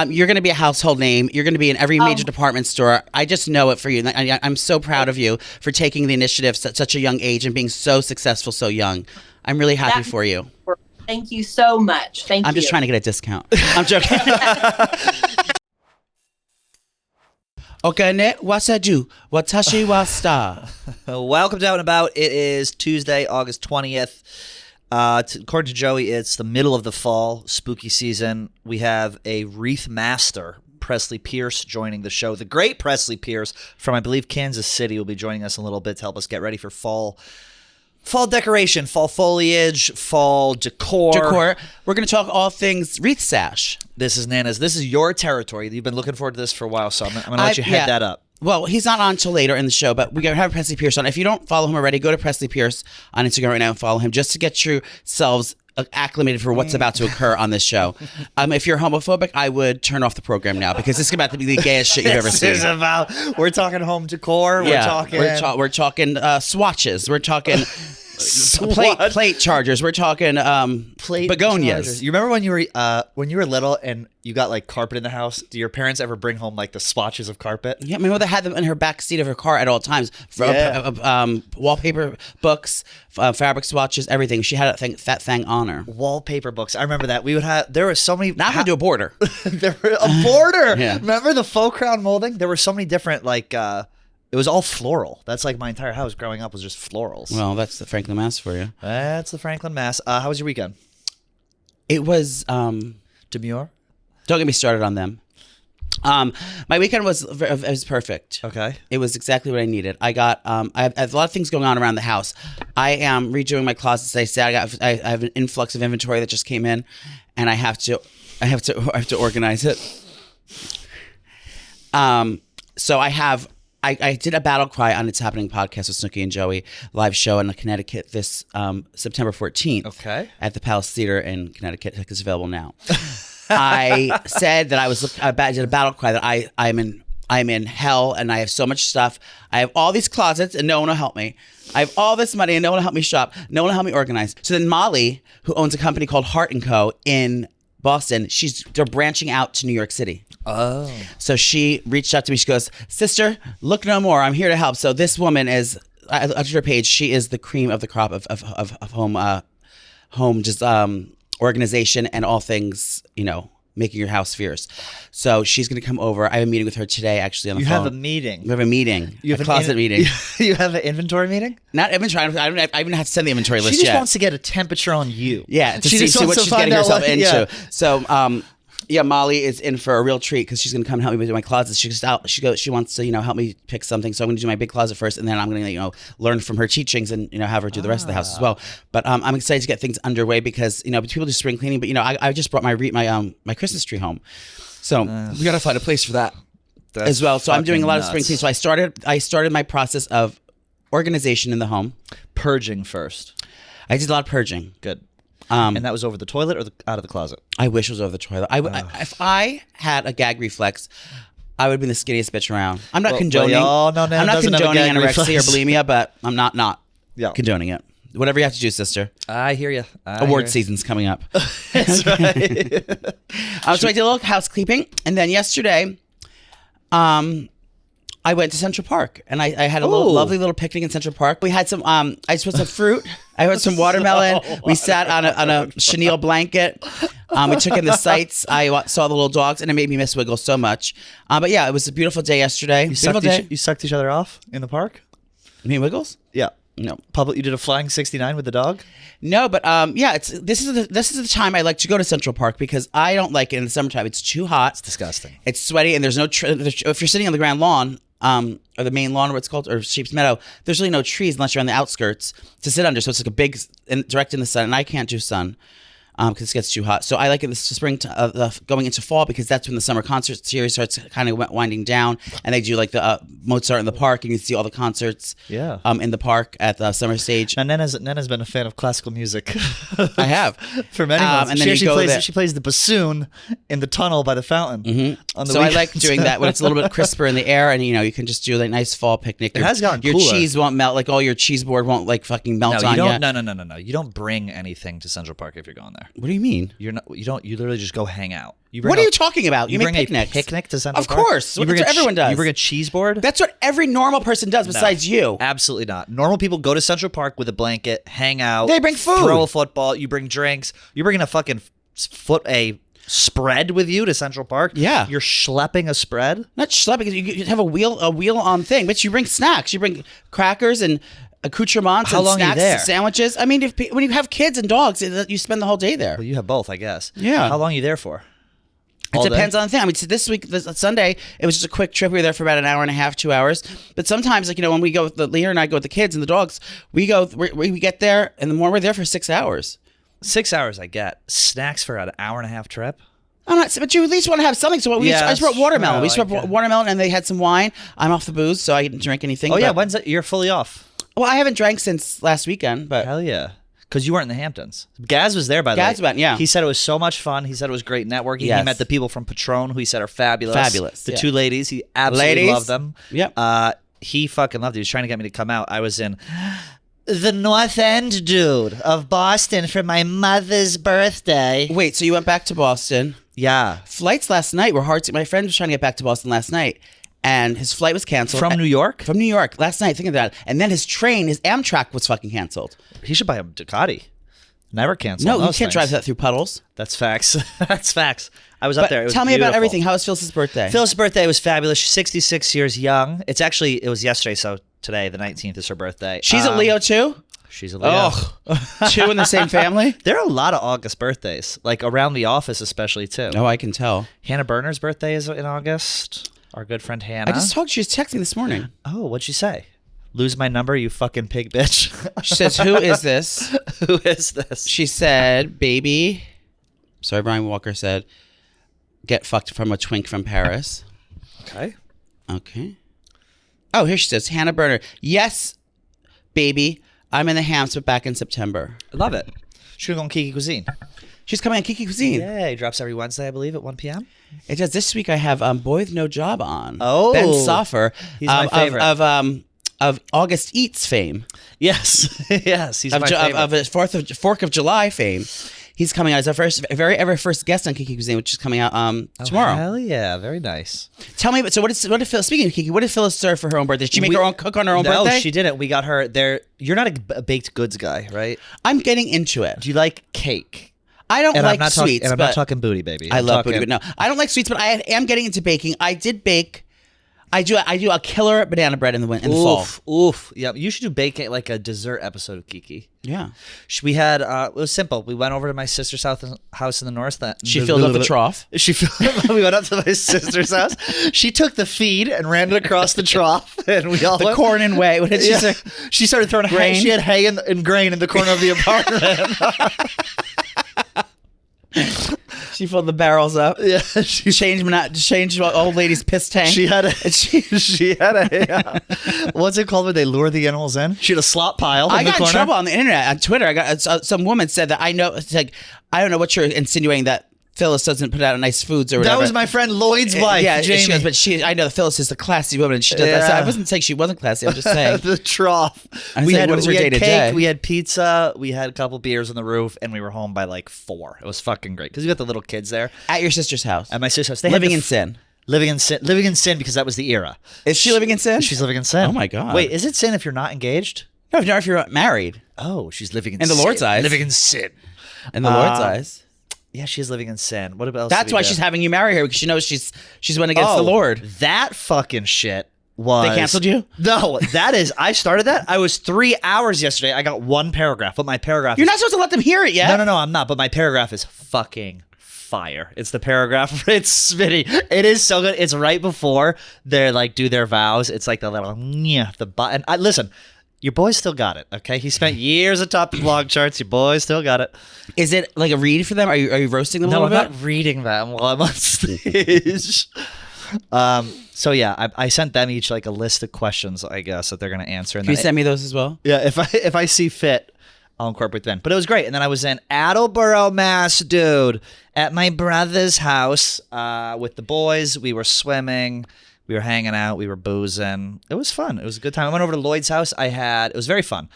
You're going to be a household name. You're going to be in every major department store. I just know it for you. I'm so proud of you for taking the initiative at such a young age and being so successful so young. I'm really happy for you. Thank you so much. Thank you. I'm just trying to get a discount. I'm joking. Okay, wasaju, watashi wa star. Welcome to Out and About. It is Tuesday, August 20th. According to Joey, it's the middle of the fall, spooky season. We have a wreath master, Presley Pierce, joining the show. The great Presley Pierce from, I believe, Kansas City will be joining us in a little bit to help us get ready for fall decoration, fall foliage, fall decor. We're going to talk all things wreath sash. This is Nana's. This is your territory. You've been looking forward to this for a while, so I'm going to let you head that up. Well, he's not on till later in the show, but we're going to have Presley Pierce on. If you don't follow him already, go to Presley Pierce on Instagram right now and follow him just to get yourselves acclimated for what's about to occur on this show. If you're homophobic, I would turn off the program now because this is about to be the gayest shit you've ever seen. We're talking home decor. Yeah, we're talking swatches. We're talking plate chargers. We're talking begonias. Chargers. You remember when you were little and you got like carpet in the house? Do your parents ever bring home like the swatches of carpet? Yeah, my mother had them in her back seat of her car at all times. Wallpaper books, fabric swatches, everything. She had that thing on her. Wallpaper books. I remember that. We would have. There were so many. Now I'm gonna do a border. There were a border. Yeah. Remember the faux crown molding? There were so many different like. It was all floral. That's like my entire house growing up was just florals. Well, that's the Franklin Mass for you. That's the Franklin Mass. How was your weekend? It was Demure. Don't get me started on them. My weekend was perfect. Okay. It was exactly what I needed. I got I have a lot of things going on around the house. I am redoing my closets. I said I have an influx of inventory that just came in, and I have to organize it. So I did a battle cry on It's Happening podcast with Snooki and Joey live show in Connecticut this September 14th. Okay. At the Palace Theater in Connecticut. It's available now. I said that I did a battle cry that I'm in hell and I have so much stuff. I have all these closets and no one will help me. I have all this money and no one will help me shop. No one will help me organize. So then Molly, who owns a company called Heart & Co. in Boston, they're branching out to New York City. Oh. So she reached out to me. She goes, "Sister, look no more. I'm here to help." So this woman is, I looked at her page. She is the cream of the crop of home just organization and all things, making your house fierce. So she's going to come over. I have a meeting with her today, actually, on the phone. You have a meeting. We have a meeting. You have a closet meeting. You have an inventory meeting? Not inventory. I even have to send the inventory list yet. She just yet. wants to get a temperature on you. Yeah, to see what she's getting herself into. Yeah. So, Molly is in for a real treat because she's going to come help me with my closets. She wants to, help me pick something. So I'm going to do my big closet first, and then I'm going to, learn from her teachings and, have her do the rest of the house as well. But I'm excited to get things underway because, people do spring cleaning. But, I just brought my Christmas tree home. So we got to find a place for that as well. So I'm doing a lot of spring cleaning. So I started my process of organization in the home. Purging first. I did a lot of purging. Good. And that was over the toilet or out of the closet? I wish it was over the toilet. If I had a gag reflex, I would have been the skinniest bitch around. I'm not condoning. I'm not condoning anorexia or bulimia, but I'm not condoning it. Whatever you have to do, sister. I hear you. Award season's coming up. That's right. So I did a little housekeeping, and then yesterday, I went to Central Park and I had a lovely little picnic in Central Park. We had some, I just put some fruit. I had some watermelon. We sat on a chenille blanket. We took in the sights. I saw the little dogs and it made me miss Wiggle so much. But yeah, it was a beautiful day yesterday. You sucked each other off in the park? You mean Wiggles? Yeah. No. You did a flying 69 with the dog? No, but this is the time I like to go to Central Park because I don't like it in the summertime. It's too hot. It's disgusting. It's sweaty and there's no if you're sitting on the grand lawn, or the main lawn, or what's called, or Sheep's Meadow, there's really no trees unless you're on the outskirts to sit under. So it's like a big, direct in the sun, and I can't do sun because it gets too hot. So I like it this spring going into fall because that's when the summer concert series starts kind of winding down, and they do like the Mozart in the park, and you see all the concerts in the park at the summer stage. And Nana's been a fan of classical music. I have for many months. And then she plays the bassoon in the tunnel by the fountain. Mm-hmm. on the So I weekends. like doing that when it's a little bit crisper in the air, and you can just do a nice fall picnic. It has gotten your cooler. cheese won't melt, like all your cheese board won't like fucking melt No, on you you. don't. No. You don't bring anything to Central Park if you're going there. What do you mean? You don't. You literally just go hang out. You bring What are you talking about? You make bring picnics. a picnic to Central Of Park? course. You That's bring what everyone does. You bring a cheese board? That's what every normal person does besides you. Absolutely not. Normal people go to Central Park with a blanket, hang out. They bring food. Throw a football. You bring drinks. You're bringing a fucking a spread with you to Central Park. Yeah. You're schlepping a spread. Not schlepping, because you have a wheel on thing, but you bring snacks. You bring crackers and accoutrements How and long are you snacks there? and sandwiches. I mean, when you have kids and dogs, you spend the whole day there. Well, you have both, I guess. Yeah. How long are you there for? It depends on the thing. I mean, so this week, Sunday, it was just a quick trip. We were there for about an hour and a half, 2 hours. But sometimes, when we go, Leah and I go with the kids and the dogs, we get there, and the more we're there for 6 hours. 6 hours, I get. Snacks for an hour and a half trip? But you at least want to have something. So I just brought watermelon. We just brought like watermelon, and they had some wine. I'm off the booze, so I didn't drink anything. Oh, yeah. but- When's it? You're fully off. Well, I haven't drank since last weekend, but Hell yeah. Because you weren't in the Hamptons. Gaz was there, by the way. Gaz went, yeah. He said it was so much fun. He said it was great networking. Yes. He met the people from Patron, who he said are fabulous. Fabulous, The yeah. two ladies. He absolutely loved them. Yep. He fucking loved it. He was trying to get me to come out. I was in the North End, dude, of Boston for my mother's birthday. Wait, so you went back to Boston? Yeah. Flights last night were hard. My friend was trying to get back to Boston last night, and his flight was canceled. From New York? From New York last night. Think of that. And then his Amtrak was fucking canceled. He should buy a Ducati. Never cancel. No, you can't drive that through puddles. That's facts. That's facts. I was up But there. It was tell me about beautiful. everything. How was Phyllis' birthday? Phil's birthday was fabulous. She's 66 years young. It was yesterday, so today, the 19th, is her birthday. She's a Leo too? She's a Leo. Oh, two in the same family? There are a lot of August birthdays, like around the office especially, too. Oh, I can tell. Hannah Berner's birthday is in August. Our good friend Hannah. I just talked. She was texting this morning. Oh, what'd she say? Lose my number, you fucking pig bitch. She says, "Who is this?" Who is this? She said, "Baby." Sorry, Brian Walker said, "Get fucked from a twink from Paris." Okay. Okay. Oh, here she says, Hannah Berner. Yes, baby. I'm in the Hams, but back in September. I love it. She's going to Kiki Cuisine. She's coming on Kiki Cuisine. Yay. Drops every Wednesday, I believe, at 1 p.m. It does. This week I have Boy with No Job on. Oh. Ben Soffer. He's my favorite. Of August Eats fame. Yes. Yes. He's Of my favorite. his 4th of July fame. He's coming out as our very first guest on Kiki Cuisine, which is coming out tomorrow. Hell yeah. Very nice. Tell me, so what did Phyllis, speaking of Kiki, what did Phyllis serve for her own birthday? Did she make her own cook on her own birthday? No, she didn't. We got her there. You're not a baked goods guy, right? I'm getting into it. Do you like cake? I don't And like I'm not sweets, and I'm but not talking booty, baby. I I'm love talking- booty, but no, I don't like sweets. But I am getting into baking. I did bake. I do a killer banana bread in the fall. Oof. Yeah, you should do bake like a dessert episode of Kiki. Yeah, We had it was simple. We went over to my sister's house in the north. she filled up the trough. We went up to my sister's house. She took the feed and ran it across the trough, and we all The went- corn and whey. What did she Yeah. say? She started throwing hay. Grain? She had hay and grain in the corner of the apartment. She filled the barrels up. Yeah, she Changed old lady's piss tank. She had a what's it called when they lure the animals in? She had a slop pile. I in the got in corner. trouble on the internet, on Twitter. I got some woman said that I know. It's like, I don't know what you're insinuating, that Phyllis doesn't put out nice foods or whatever. That was my friend Lloyd's wife, Yeah, Jamie. she goes, but I know that Phyllis is the classy woman, and she does that. So I wasn't saying she wasn't classy. I'm just saying. The trough. I was like, what is her we had day-to-day? cake, we had pizza, we had a couple beers on the roof, and we were home by like 4. It was fucking great because you got the little kids there At your sister's house. at my sister's house. They Living had in sin. living in sin because that was the era. Is she living in sin? She's living in sin. Oh my God. Wait, is it sin if you're not engaged? No, if you're not married. Oh, she's living in In the sin. Lord's eyes. Living in sin. In the Lord's eyes. Yeah, she's living in sin. What else? That's do we why do? she's having you marry her, because she knows she's went against the Lord. That fucking shit was. They canceled you? No, that is. I started that. I was 3 hours yesterday. I got 1 paragraph, but my paragraph. You're not supposed to let them hear it yet. No, I'm not. But my paragraph is fucking fire. It's the paragraph. It's spitty. It is so good. It's right before they like do their vows. It's like the little the button. Listen. Your boy still got it, okay? He spent years atop the blog charts. Your boy still got it. Is it like a read for them? Are you roasting them a No, little I'm bit? not reading them while I'm on stage. So yeah, I sent them each like a list of questions, I guess, that they're gonna answer. And Can you then send me those as well? yeah, if I see fit, I'll incorporate them. But it was great. And then I was in Attleboro, Mass, dude, at my brother's house with the boys. We were swimming. We were hanging out. We were boozing. It was fun. It was a good time. I went over to Lloyd's house. It was very fun.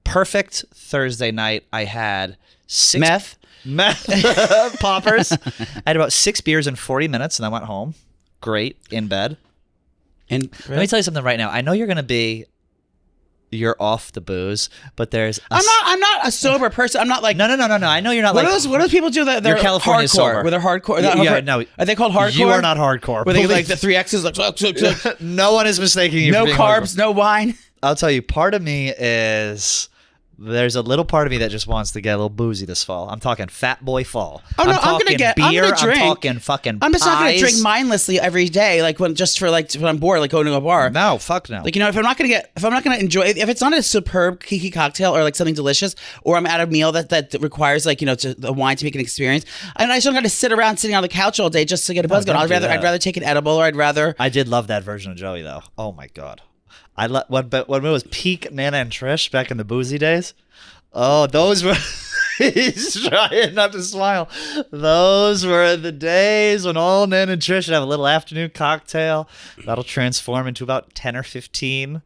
Perfect Thursday night. I had Meth poppers. I had about 6 beers in 40 minutes, and I went home. Great. In bed. And Let me tell you something right now. I know you're off the booze, but there's I'm not a sober person. I'm not like no. I know you're not what like are those people do that they're You're California hardcore? sober. Where they're hardcore. No. Are they called hardcore? You are not hardcore. Where they like the 3 X's like No one is mistaking you. no for being carbs, hardcore. no wine. I'll tell you, part of me is there's a little part of me that just wants to get a little boozy this fall. I'm talking fat boy fall. Oh no, I'm talking gonna beer. I'm gonna drink. I'm talking fucking. I'm just not gonna pies. drink mindlessly every day, like when I'm bored, like going to a bar. No, fuck no. Like, you know, if I'm not gonna enjoy, if it's not a superb kiki cocktail or like something delicious, or I'm at a meal that requires like, you know, the wine to make an experience, and I still got to sitting on the couch all day just to get a buzz going. I'd rather take an edible, or I'd rather. I did love that version of Joey though. Oh my god, when it was peak Nana and Trish back in the boozy days. Oh, those were. He's trying not to smile. Those were the days when old Nan and Trish would have a little afternoon cocktail. That'll transform into about 10 or 15.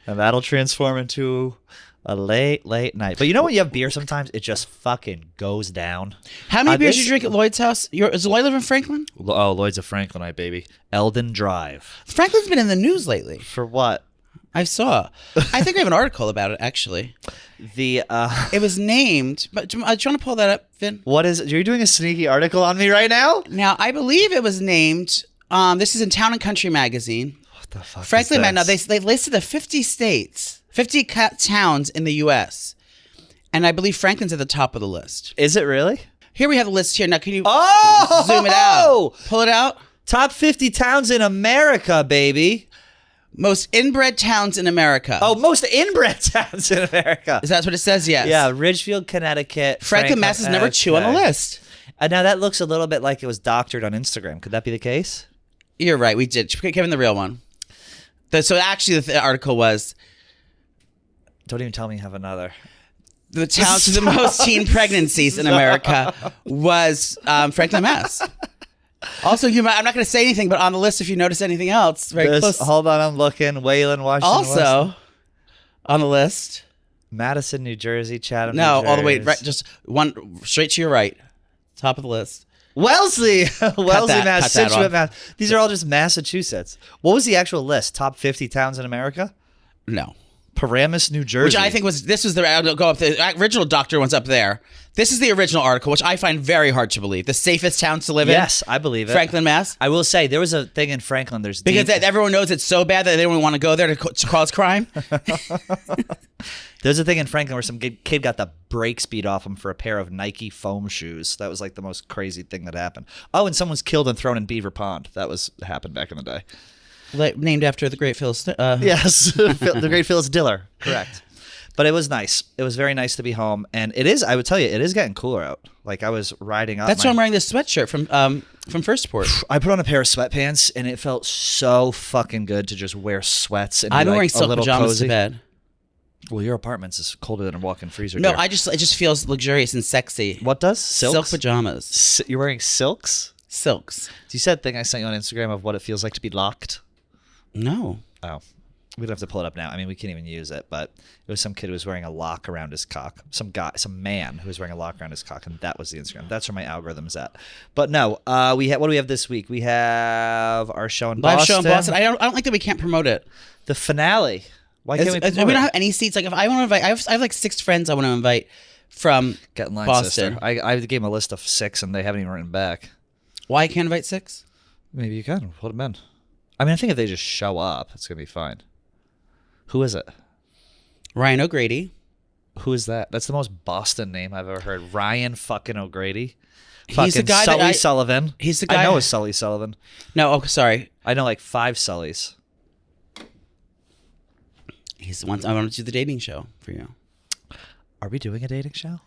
And that'll transform into a late night. But you know when you have beer sometimes, it just fucking goes down. How many beers did you drink at Lloyd's house? Does Lloyd live in Franklin? Oh, Lloyd's of Franklinite, baby. Eldon Drive. Franklin's been in the news lately. For what? I saw. I think I have an article about it, actually. It was named, but do you want to pull that up, Vin? What is it? You're doing a sneaky article on me right now? Now, I believe it was named, this is in Town and Country magazine. What the fuck Frankly, is man, now this? they listed the 50 states, 50 towns in the U.S., and I believe Franklin's at the top of the list. Is it really? Here we have the list here. Now, can you zoom it out? Pull it out. Top 50 towns in America, baby. Most inbred towns in America. Oh, most inbred towns in America. Is that what it says? Yes. Yeah, Ridgefield, Connecticut. Franklin, Mass is number 2 on the list. Now that looks a little bit like it was doctored on Instagram. Could that be the case? You're right. We did. Kevin, the real one. So actually, the article was Don't even tell me you have another. the towns with the most teen pregnancies in America was Franklin, Mass. Also, I'm not going to say anything, but on the list, if you notice anything else, very close. Hold on, I'm looking. Wayland, Washington. Also, on the list, Madison, New Jersey, Chatham. no, New all the way Jersey. right, just one straight to your right, top of the list. Wellesley, Mass, cut that Situate, off. Mass. These are all just Massachusetts. What was the actual list? Top 50 towns in America? No, Paramus, New Jersey. which I think was I'll go up. The original doctor one's up there. This is the original article, which I find very hard to believe. The safest towns to live in. Yes, I believe it. Franklin, Mass. I will say there was a thing in Franklin. There's Because everyone knows it's so bad that they don't want to go there to cause crime. There's a thing in Franklin where some kid got the brake speed off him for a pair of Nike foam shoes. That was like the most crazy thing that happened. Oh, and someone's killed and thrown in Beaver Pond. That happened back in the day. Named after the great Phyllis. Yes, the great Phyllis Diller. Correct. But it was nice. It was very nice to be home, and it is. I would tell you, it is getting cooler out. Like I was riding up. That's why I'm wearing this sweatshirt from First Port. I put on a pair of sweatpants, and it felt so fucking good to just wear sweats. And I've be been like wearing a silk little pajamas cozy. to bed. Well, your apartment's is colder than a walk-in freezer. No, dear. it just feels luxurious and sexy. What does silks? Silk pajamas. You're wearing silks? Silks. You said thing I sent you on Instagram of what it feels like to be locked. No. Oh, we don't have to pull it up now. I mean, we can't even use it, but it was some kid who was wearing a lock around his cock. Some man who was wearing a lock around his cock, and that was the Instagram. That's where my algorithm's at. But no, what do we have this week? We have our show in Live Boston. show in Boston. I don't like that we can't promote it. The finale. Why can't we promote We it? don't have any seats. Like if I want to invite, I have like 6 friends I want to invite from Get in line, Boston. sister. I gave them a list of 6, and they haven't even written back. Why I can't invite 6? Maybe you can. Put them in. I mean, I think if they just show up, it's going to be fine. Who is it? Ryan O'Grady. Who is that? That's the most Boston name I've ever heard. Ryan fucking O'Grady. He's Fucking the guy Sully that Sullivan. He's the guy. I know a Sully Sullivan. No, oh, sorry. I know like 5 Sullys. He's the one. I want to do the dating show for you. Are we doing a dating show?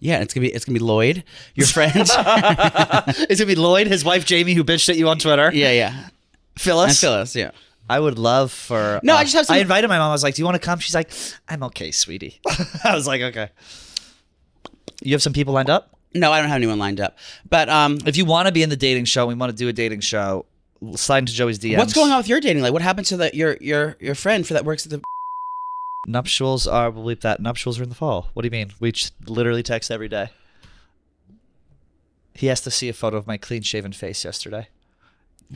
Yeah, it's gonna be Lloyd, your friend. It's going to be Lloyd, his wife Jamie, who bitched at you on Twitter. yeah. Phyllis. And Phyllis, yeah. I would love for... No, I just have some... I invited my mom. I was like, do you want to come? She's like, I'm okay, sweetie. I was like, okay. You have some people lined up? No, I don't have anyone lined up. But If you want to be in the dating show, we want to do a dating show, slide into Joey's DMs. what's going on with your dating life? What happened to your friend that works at the... Nuptials are, we'll bleep that. Nuptials are in the fall. What do you mean? We just literally text every day. He has to see a photo of my clean-shaven face yesterday.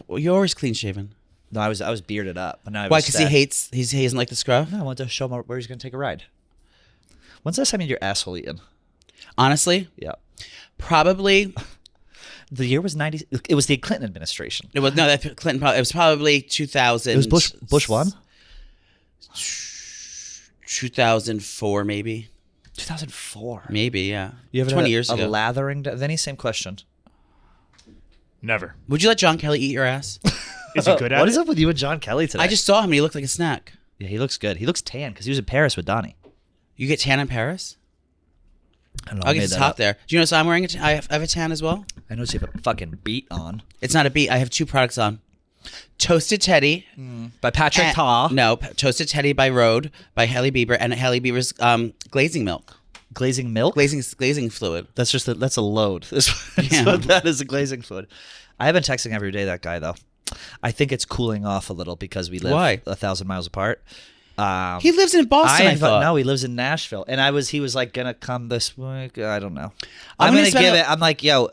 You're always clean shaven. No, I was bearded up. But now I Why? was Because he doesn't like the scruff? No, I wanted to show him where he's going to take a ride. When's the last time you had your asshole eaten? Honestly, Yeah. Probably... The year was 90. It was the Clinton administration. It was that Clinton. It was probably 2000. It was Bush 1? 2004, maybe. 2004. Maybe, yeah. You ever 20 had years a ago. lathering? Vinny, same question. Never. Would you let John Kelly eat your ass? Is he good at What it? is up with you and John Kelly today? I just saw him and he looked like a snack. Yeah, he looks good. He looks tan because he was in Paris with Donnie. You get tan in Paris? I don't know. I guess it's hot there. Do you notice I'm wearing I have a tan as well? I noticed you have a fucking beat on. It's not a beat. I have 2 products on. Toasted Teddy. By Patrick Ta. No, Toasted Teddy by Rhode, by Hailey Bieber, and Hailey Bieber's glazing milk. Glazing milk? Glazing fluid. That's just that's a load. That's Yeah. what that is, a glazing fluid. I have been texting every day, that guy, though. I think it's cooling off a little because we live Why? 1,000 miles apart. He lives in Boston, I thought. No, he lives in Nashville. And he was like, gonna come this week. I don't know. I'm I'm gonna gonna spend give a- it. I'm like, yo,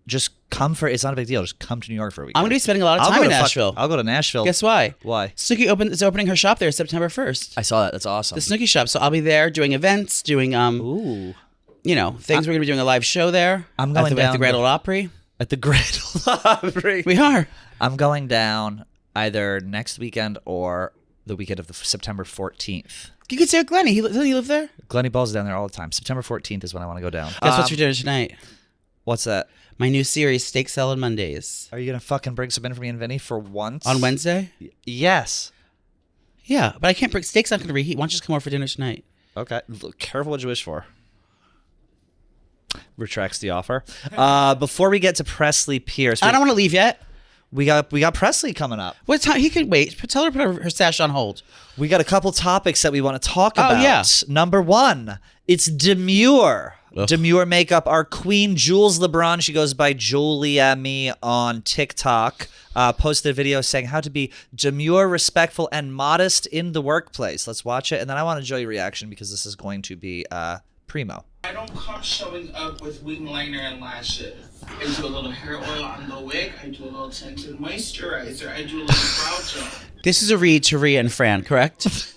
just come it's not a big deal. Just come to New York for a week. I'm going to be spending a lot of time in Nashville. I'll go to Nashville. Guess why? Why? Snooki is opening her shop there September 1st. I saw that. That's awesome. The Snooki shop. So I'll be there doing events, doing Ooh. things. We're gonna be doing a live show there. I'm going at the down Grand Ole Opry. At the Grand Ole Opry. We are. I'm going down either next weekend or the weekend of the September 14th. You could say Glenny. Doesn't he live there? Glenny Ball's down there all the time. September 14th is when I want to go down. Guess what's for dinner tonight? What's that? My new series, Steak Salad Mondays. Are you going to fucking bring some in for me and Vinny for once? On Wednesday? Yes. Yeah, but I can't bring steak's not going to reheat. Why don't you just come over for dinner tonight? Okay. Look, careful what you wish for. Retracts the offer. Before we get to Presley Pierce, I don't want to leave yet. we got Presley coming up. What time? He could wait. Tell her to put her stash on hold. We got a couple topics that we want to talk Oh, about. yeah. Number 1, it's Demure. Ugh. Demure makeup. Our queen, Jules LeBron, she goes by Julia Me on TikTok, posted a video saying how to be demure, respectful, and modest in the workplace. Let's watch it, and then I want to enjoy your reaction because this is going to be primo. I don't come showing up with wing liner and lashes. I do a little hair oil on the wig. I do a little tinted moisturizer. I do a little brow gel. This is a read to Rhea and Fran, correct?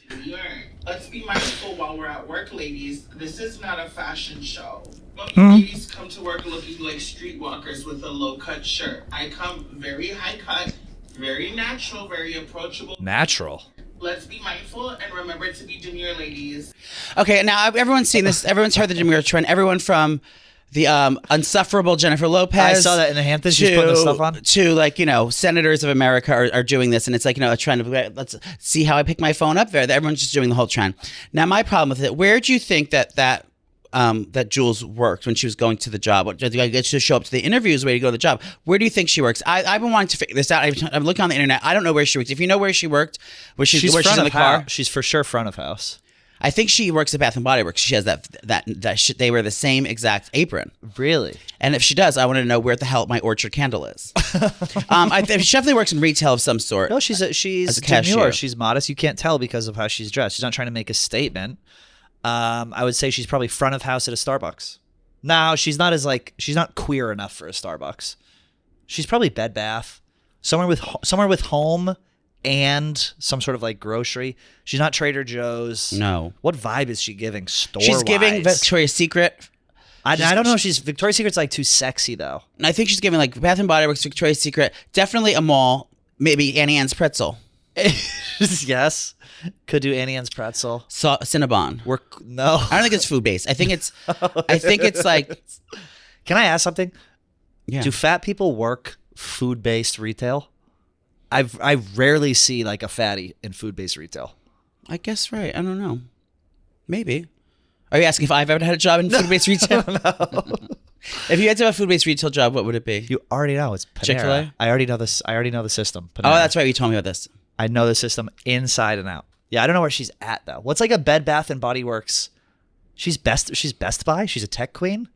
Demure. Let's be mindful while we're at work, ladies. This is not a fashion show. Don't you ladies come to work looking like streetwalkers with a low-cut shirt. I come very high-cut, very natural, very approachable. Natural. Let's be mindful and remember to be demure, ladies. Okay, now everyone's seen this. Everyone's heard the demure trend. Everyone from the unsufferable Jennifer Lopez. I saw that in the Hamptons. She's putting this stuff on. To senators of America are doing this, and it's like a trend of let's see how I pick my phone up there. Everyone's just doing the whole trend. Now, my problem with it. Where do you think that Jules worked when she was going to the job? What, did you get to show up to the interviews? Where you go to the job? Where do you think she works? I've been wanting to figure this out. I'm looking on the internet. I don't know where she works. If you know where she worked, where she's in the car, She's for sure front of house. I think she works at Bath and Body Works. She has that shit. They wear the same exact apron. Really? And if she does, I want to know where the hell my orchard candle is. She definitely works in retail of some sort. No, she's As a demure. cashier. She's modest. You can't tell because of how she's dressed. She's not trying to make a statement. I would say she's probably front of house at a Starbucks. No, she's not queer enough for a Starbucks. She's probably Bed Bath, somewhere with home and some sort of like grocery. She's not Trader Joe's. No. What vibe is she giving store? She's giving Victoria's Secret. I don't know. Victoria's Secret's like too sexy though. I think she's giving like Bath and Body Works, Victoria's Secret, definitely a mall, maybe Annie Ann's Pretzel, Yes, could do Annie Ann's Pretzel. Cinnabon. No. I don't think it's food based. I think it's like. Can I ask something? Yeah. Do fat people work food based retail? I rarely see like a fatty in food based retail. I guess right. I don't know. Maybe. Are you asking if I've ever had a job in food based retail? No. If you had to have a food based retail job, what would it be? You already know it's Panera. Chick-fil-A? I already know this. I already know the system. Panera. Oh, that's right. You told me about this. I know the system inside and out. Yeah, I don't know where she's at though. What's like a Bed Bath and Body Works She's Best Buy. She's a tech queen.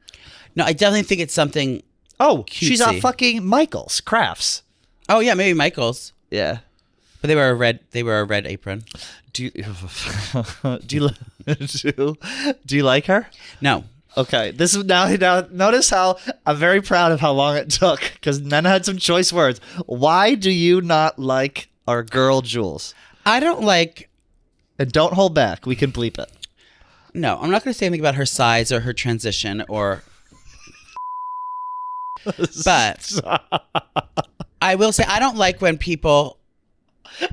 No, I definitely think it's something. Oh, she's Cutesy. a fucking Michaels Crafts. Oh yeah, maybe Michael's. Yeah. But they were a red apron. Do you do you like her? No. Okay, this is now. Notice how I'm very proud of how long it took because Nana had some choice words. Why do you not like our girl Jules? I don't like. And don't hold back. We can bleep it. No, I'm not going to say anything about her size or her transition or. But I will say I don't like when people.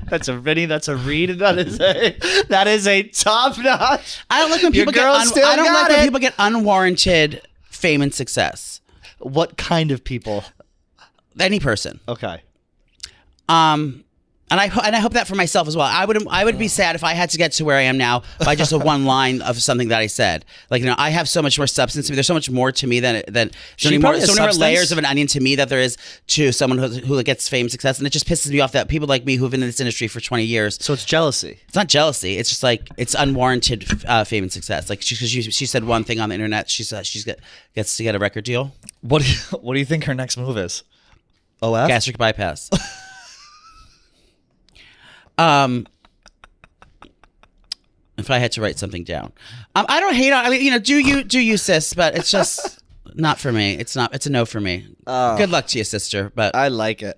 That's a read. That is a top notch. I don't like when people people get unwarranted fame and success. What kind of people? Any person. Okay. And I hope that for myself as well. I would be sad if I had to get to where I am now by just a one line of something that I said. Like, you know, I have so much more substance to me. There's so much more to me than so many more layers of an onion to me that there is to someone who gets fame and success. And it just pisses me off that people like me who've been in this industry for 20 years. So it's jealousy. It's not jealousy. It's just like it's unwarranted fame and success. Like she said one thing on the internet. She gets to get a record deal. What do you think her next move is? OF? Gastric bypass. If I had to write something down, I don't hate on. I mean, you know, do you, sis? But it's just not for me. It's a no for me. Good luck to you, sister. But I like it.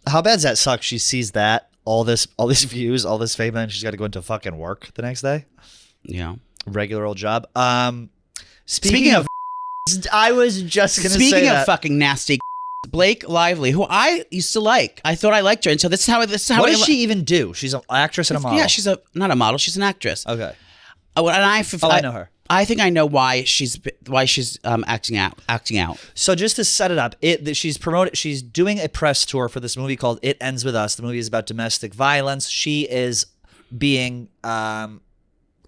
How bad does that suck? She sees that all these views, all this fame, and she's got to go into fucking work the next day. Yeah, regular old job. Speaking of, I was just gonna say speaking that. of fucking nasty. Blake Lively, who I used to like. I thought I liked her until this is how. What does she even do? She's an actress and a model. Yeah, she's not a model. She's an actress. Okay. I know her. I think I know why she's acting out. So just to set it up, she's doing a press tour for this movie called It Ends With Us. The movie is about domestic violence. She is being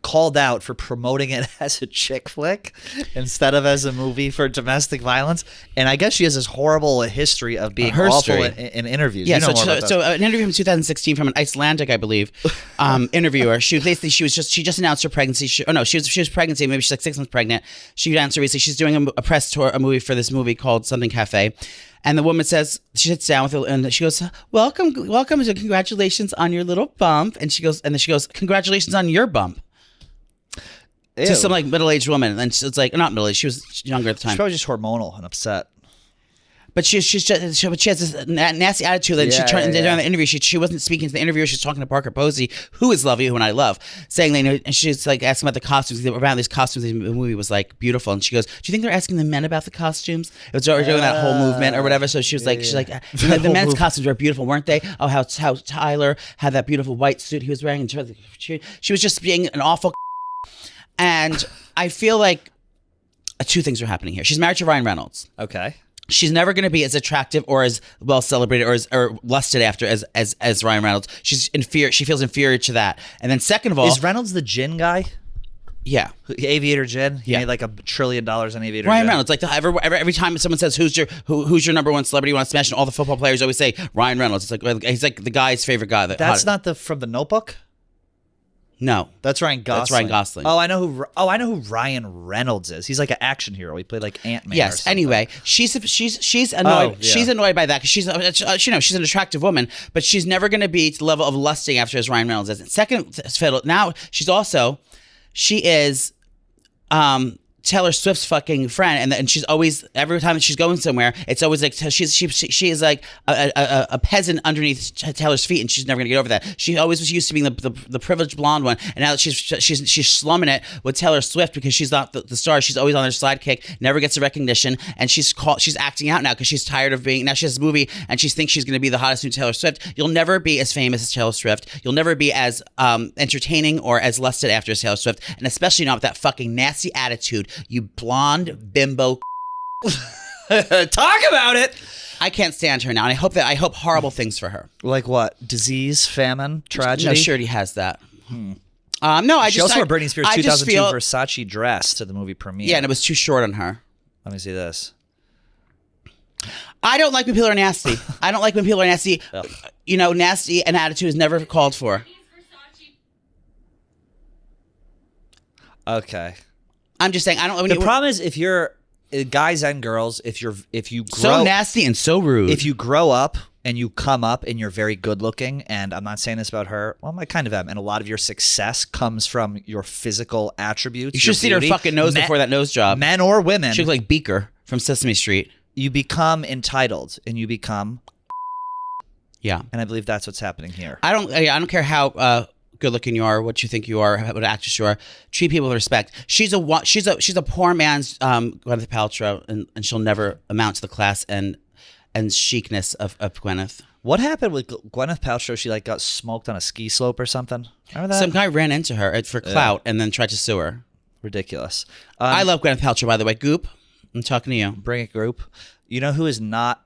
called out for promoting it as a chick flick instead of as a movie for domestic violence. And I guess she has this horrible history of being awful in interviews. Yeah, you know more about so an interview from 2016 from an Icelandic, I believe, interviewer. She just announced her pregnancy. She was pregnant. Maybe she's like 6 months pregnant. She announced her recently. She's doing a press tour, a movie for this movie called Something Cafe. And the woman says, she sits down with her and she goes, welcome, congratulations on your little bump. And she goes, congratulations on your bump. Ew. To some like middle-aged woman, and it's like not middle-aged. She was younger at the time. She's probably just hormonal and upset. But she has this nasty attitude. And during the interview, she wasn't speaking to the interviewer. She was talking to Parker Posey, who is lovely, who and I love, saying and she's like asking about the costumes. Around these costumes, the movie was like beautiful. And she goes, "Do you think they're asking the men about the costumes?" It was during that whole movement or whatever. So she was like, the men's costumes were beautiful, weren't they? Oh, how Tyler had that beautiful white suit he was wearing, and she was just being an awful. And I feel like two things are happening here. She's married to Ryan Reynolds. Okay. She's never going to be as attractive or as well celebrated or lusted after as Ryan Reynolds. She's inferior. She feels inferior to that. And then second of all, is Reynolds the gin guy? Yeah, Aviator gin. He made like $1 trillion on Aviator. Ryan gin. Reynolds, like every time someone says who's your number one celebrity you want to smash, and all the football players always say Ryan Reynolds. It's like he's like the guy's favorite guy. That's not from the Notebook. No, that's Ryan Gosling. That's Ryan Gosling. Oh, I know who Ryan Reynolds is. He's like an action hero. He played like Ant-Man. Yes. Anyway, she's annoyed. She's annoyed by that because she's an attractive woman, but she's never going to be to the level of lusting after as Ryan Reynolds is. Second fiddle. Now she is Taylor Swift's fucking friend, and she's always, every time she's going somewhere, it's always like she is like a peasant underneath Taylor's feet, and she's never gonna get over that. She always was used to being the privileged blonde one, and now she's slumming it with Taylor Swift because she's not the star. She's always on her sidekick, never gets the recognition, and she's acting out now because she's tired of being. Now she has a movie, and she thinks she's gonna be the hottest new Taylor Swift. You'll never be as famous as Taylor Swift. You'll never be as entertaining or as lusted after as Taylor Swift, and especially not with that fucking nasty attitude. You blonde bimbo. Talk about it. I can't stand her now, and I hope horrible things for her. Like what? Disease, famine, tragedy? No, she already has that. No, she also wore Britney Spears' 2002 feel, Versace dress to the movie premiere. Yeah, and it was too short on her. Let me see this. I don't like when people are nasty. I don't like when people are nasty. You know, nasty and attitude is never called for. Okay. I'm just saying I don't. The problem is if you're guys and girls, if you grow so nasty and so rude. If you grow up and you come up and you're very good looking, and I'm not saying this about her, well, I kind of am, and a lot of your success comes from your physical attributes. You should see her fucking nose before that nose job. Men or women. She looks like Beaker from Sesame Street. You become entitled and you become. Yeah. And I believe that's what's happening here. I don't care how good looking you are, what you think you are, what actress you are. Treat people with respect. She's a poor man's Gwyneth Paltrow, and she'll never amount to the class and chicness of Gwyneth. What happened with Gwyneth Paltrow? She got smoked on a ski slope or something. Remember that? Some guy ran into her for clout and then tried to sue her. Ridiculous. I love Gwyneth Paltrow, by the way. Goop, I'm talking to you. Bring it, group. You know who is not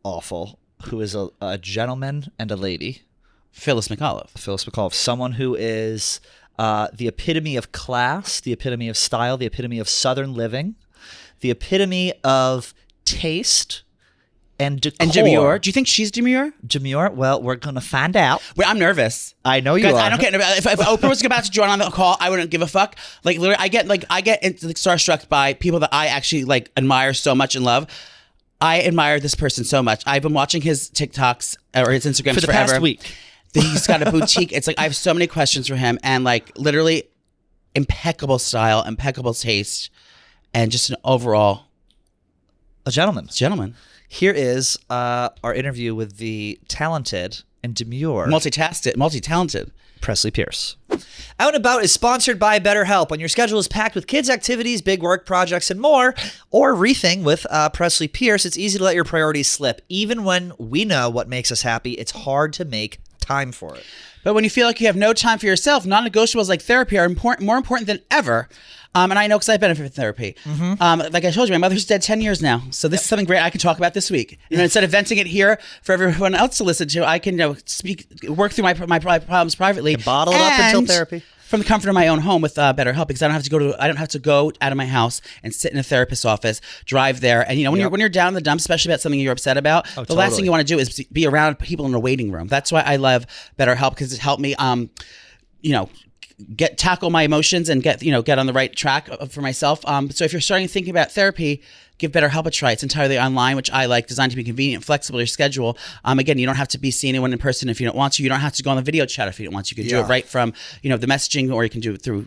awful? Who is a gentleman and a lady? Phyllis McAuliffe. Phyllis McAuliffe. Someone who is the epitome of class, the epitome of style, the epitome of Southern living, the epitome of taste and decor. And demure. Do you think she's demure? Demure? Well, we're going to find out. Well, I'm nervous. I know you Guys, are. I don't care. If Oprah was about to join on the call, I wouldn't give a fuck. Like, literally, I get starstruck by people that I actually admire so much and love. I admire this person so much. I've been watching his TikToks or his Instagrams for the forever. past week. He's got a boutique. It's I have so many questions for him, and literally impeccable style, impeccable taste, and just an overall gentleman. Here is our interview with the talented and demure, multi-talented Presley Pierce. Out and About is sponsored by BetterHelp. When your schedule is packed with kids' activities, big work projects, and more, or reething with Presley Pierce, it's easy to let your priorities slip. Even when we know what makes us happy, it's hard to make time for it. But when you feel like you have no time for yourself, non-negotiables like therapy are more important than ever. And I know because I benefit from therapy. Like I told you, my mother's dead 10 years now. So this is something great I can talk about this week. Instead of venting it here for everyone else to listen to, I can work through my problems privately. And bottle it up until therapy. From the comfort of my own home with BetterHelp, because I don't have to go out of my house and sit in a therapist's office, drive there, and when you're down in the dumps, especially about something you're upset about, the last thing you want to do is be around people in a waiting room. That's why I love BetterHelp, because it helped me, tackle my emotions and get on the right track for myself. So if you're starting thinking about therapy, give BetterHelp a try. It's entirely online, which I like, designed to be convenient and flexible to your schedule. Again, you don't have to be seeing anyone in person if you don't want to. You don't have to go on the video chat if you don't want to. You can do it right from, the messaging, or you can do it through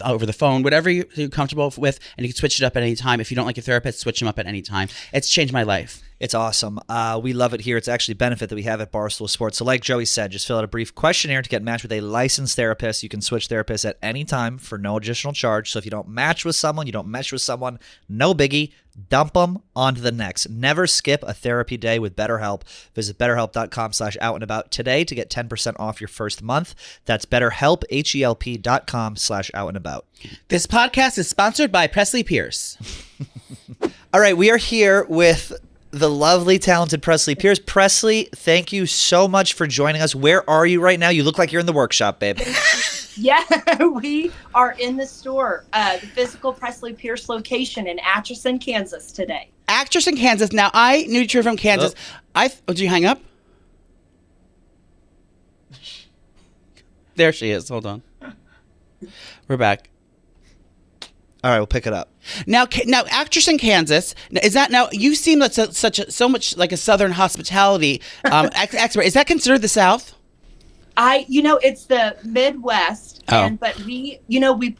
over the phone, whatever you're comfortable with, and you can switch it up at any time. If you don't like your therapist, switch them up at any time. It's changed my life. It's awesome. We love it here. It's actually a benefit that we have at Barstool Sports. So like Joey said, just fill out a brief questionnaire to get matched with a licensed therapist. You can switch therapists at any time for no additional charge. So if you don't match with someone, you don't mesh with someone, no biggie. Dump them on to the next. Never skip a therapy day with BetterHelp. Visit BetterHelp.com/outandabout today to get 10% off your first month. That's BetterHelp, HELP.com/outandabout. This podcast is sponsored by Presley Pierce. All right, we are here with the lovely, talented Presley Pierce. Presley, thank you so much for joining us. Where are you right now? You look like you're in the workshop, babe. Yeah, we are in the store, the physical Presley Pierce location in Atchison, Kansas today. Atchison, Kansas. Now, I knew you were from Kansas. Did you hang up? There she is. Hold on. We're back. All right, we'll pick it up. Now, Atchison, Kansas. Is that now? You seem like so much like a Southern hospitality expert. Is that considered the South? It's the Midwest, but we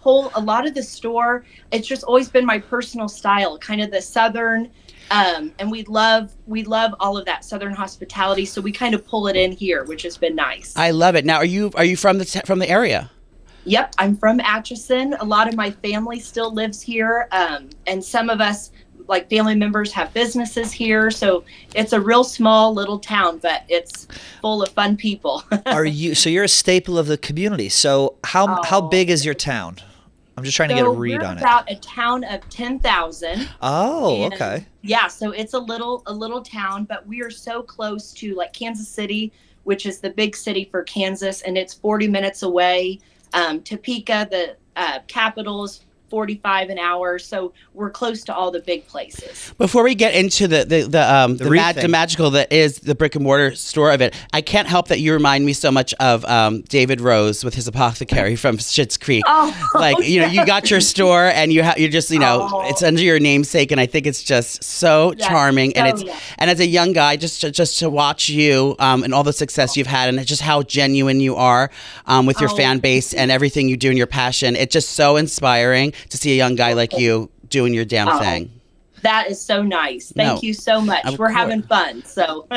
pull a lot of the store. It's just always been my personal style, kind of the Southern, and we love all of that Southern hospitality. So we kind of pull it in here, which has been nice. I love it. Now, are you from the area? Yep, I'm from Atchison. A lot of my family still lives here, and some of us, like family members, have businesses here. So it's a real small little town, but it's full of fun people. So you're a staple of the community. So how big is your town? I'm just trying to get a read on it. We're about a town of 10,000. Oh, okay. Yeah, so it's a little town, but we are so close to like Kansas City, which is the big city for Kansas, and it's 40 minutes away. Topeka, the capital, is $1.45 an hour. So we're close to all the big places. Before we get into the magical that is the brick and mortar store of it, I can't help that you remind me so much of David Rose with his apothecary from Schitt's Creek. You got your store and you're just it's under your namesake, and I think it's just so charming. And and as a young guy, just to watch you and all the success you've had, and just how genuine you are with your fan base and everything you do and your passion, it's just so inspiring to see a young guy like you doing your damn thing. That is so nice. Thank you so much. We're having fun. So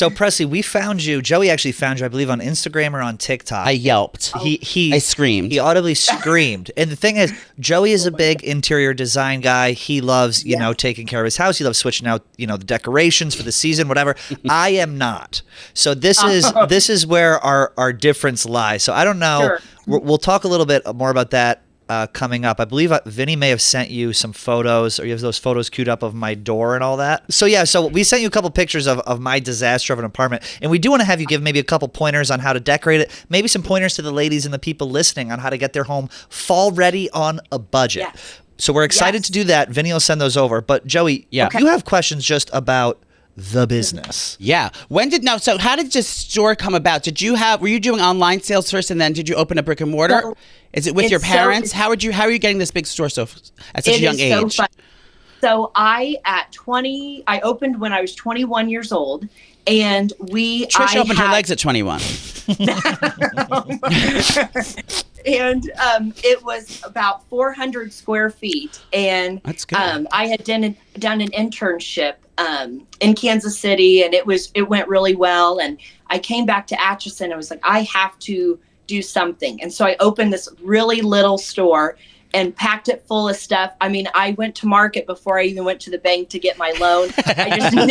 Presley, we found you. Joey actually found you, I believe, on Instagram or on TikTok. I yelped. I screamed. He audibly screamed. And the thing is, Joey is a big interior design guy. He loves, taking care of his house. He loves switching out, the decorations for the season, whatever. I am not. So this is where our difference lies. So I don't know. Sure. We'll talk a little bit more about that coming up. I believe Vinny may have sent you some photos, or you have those photos queued up of my door and all that. So we sent you a couple pictures of my disaster of an apartment, and we do want to have you give maybe a couple pointers on how to decorate it, maybe some pointers to the ladies and the people listening on how to get their home fall ready on a budget. Yes. So we're excited to do that. Vinny will send those over. But Joey, you have questions just about the business. Yeah. So how did this store come about? Were you doing online sales first, and then did you open a brick and mortar? So, is it with your parents? How are you getting this big store at such a young age? So fun. So I opened when I was 21 years old, and Trish opened her legs at 21. And it was about 400 square feet, and that's good. I had done an internship in Kansas City, and it went really well. And I came back to Atchison. I was like, I have to do something, and so I opened this really little store and packed it full of stuff. I mean, I went to market before I even went to the bank to get my loan. I just knew.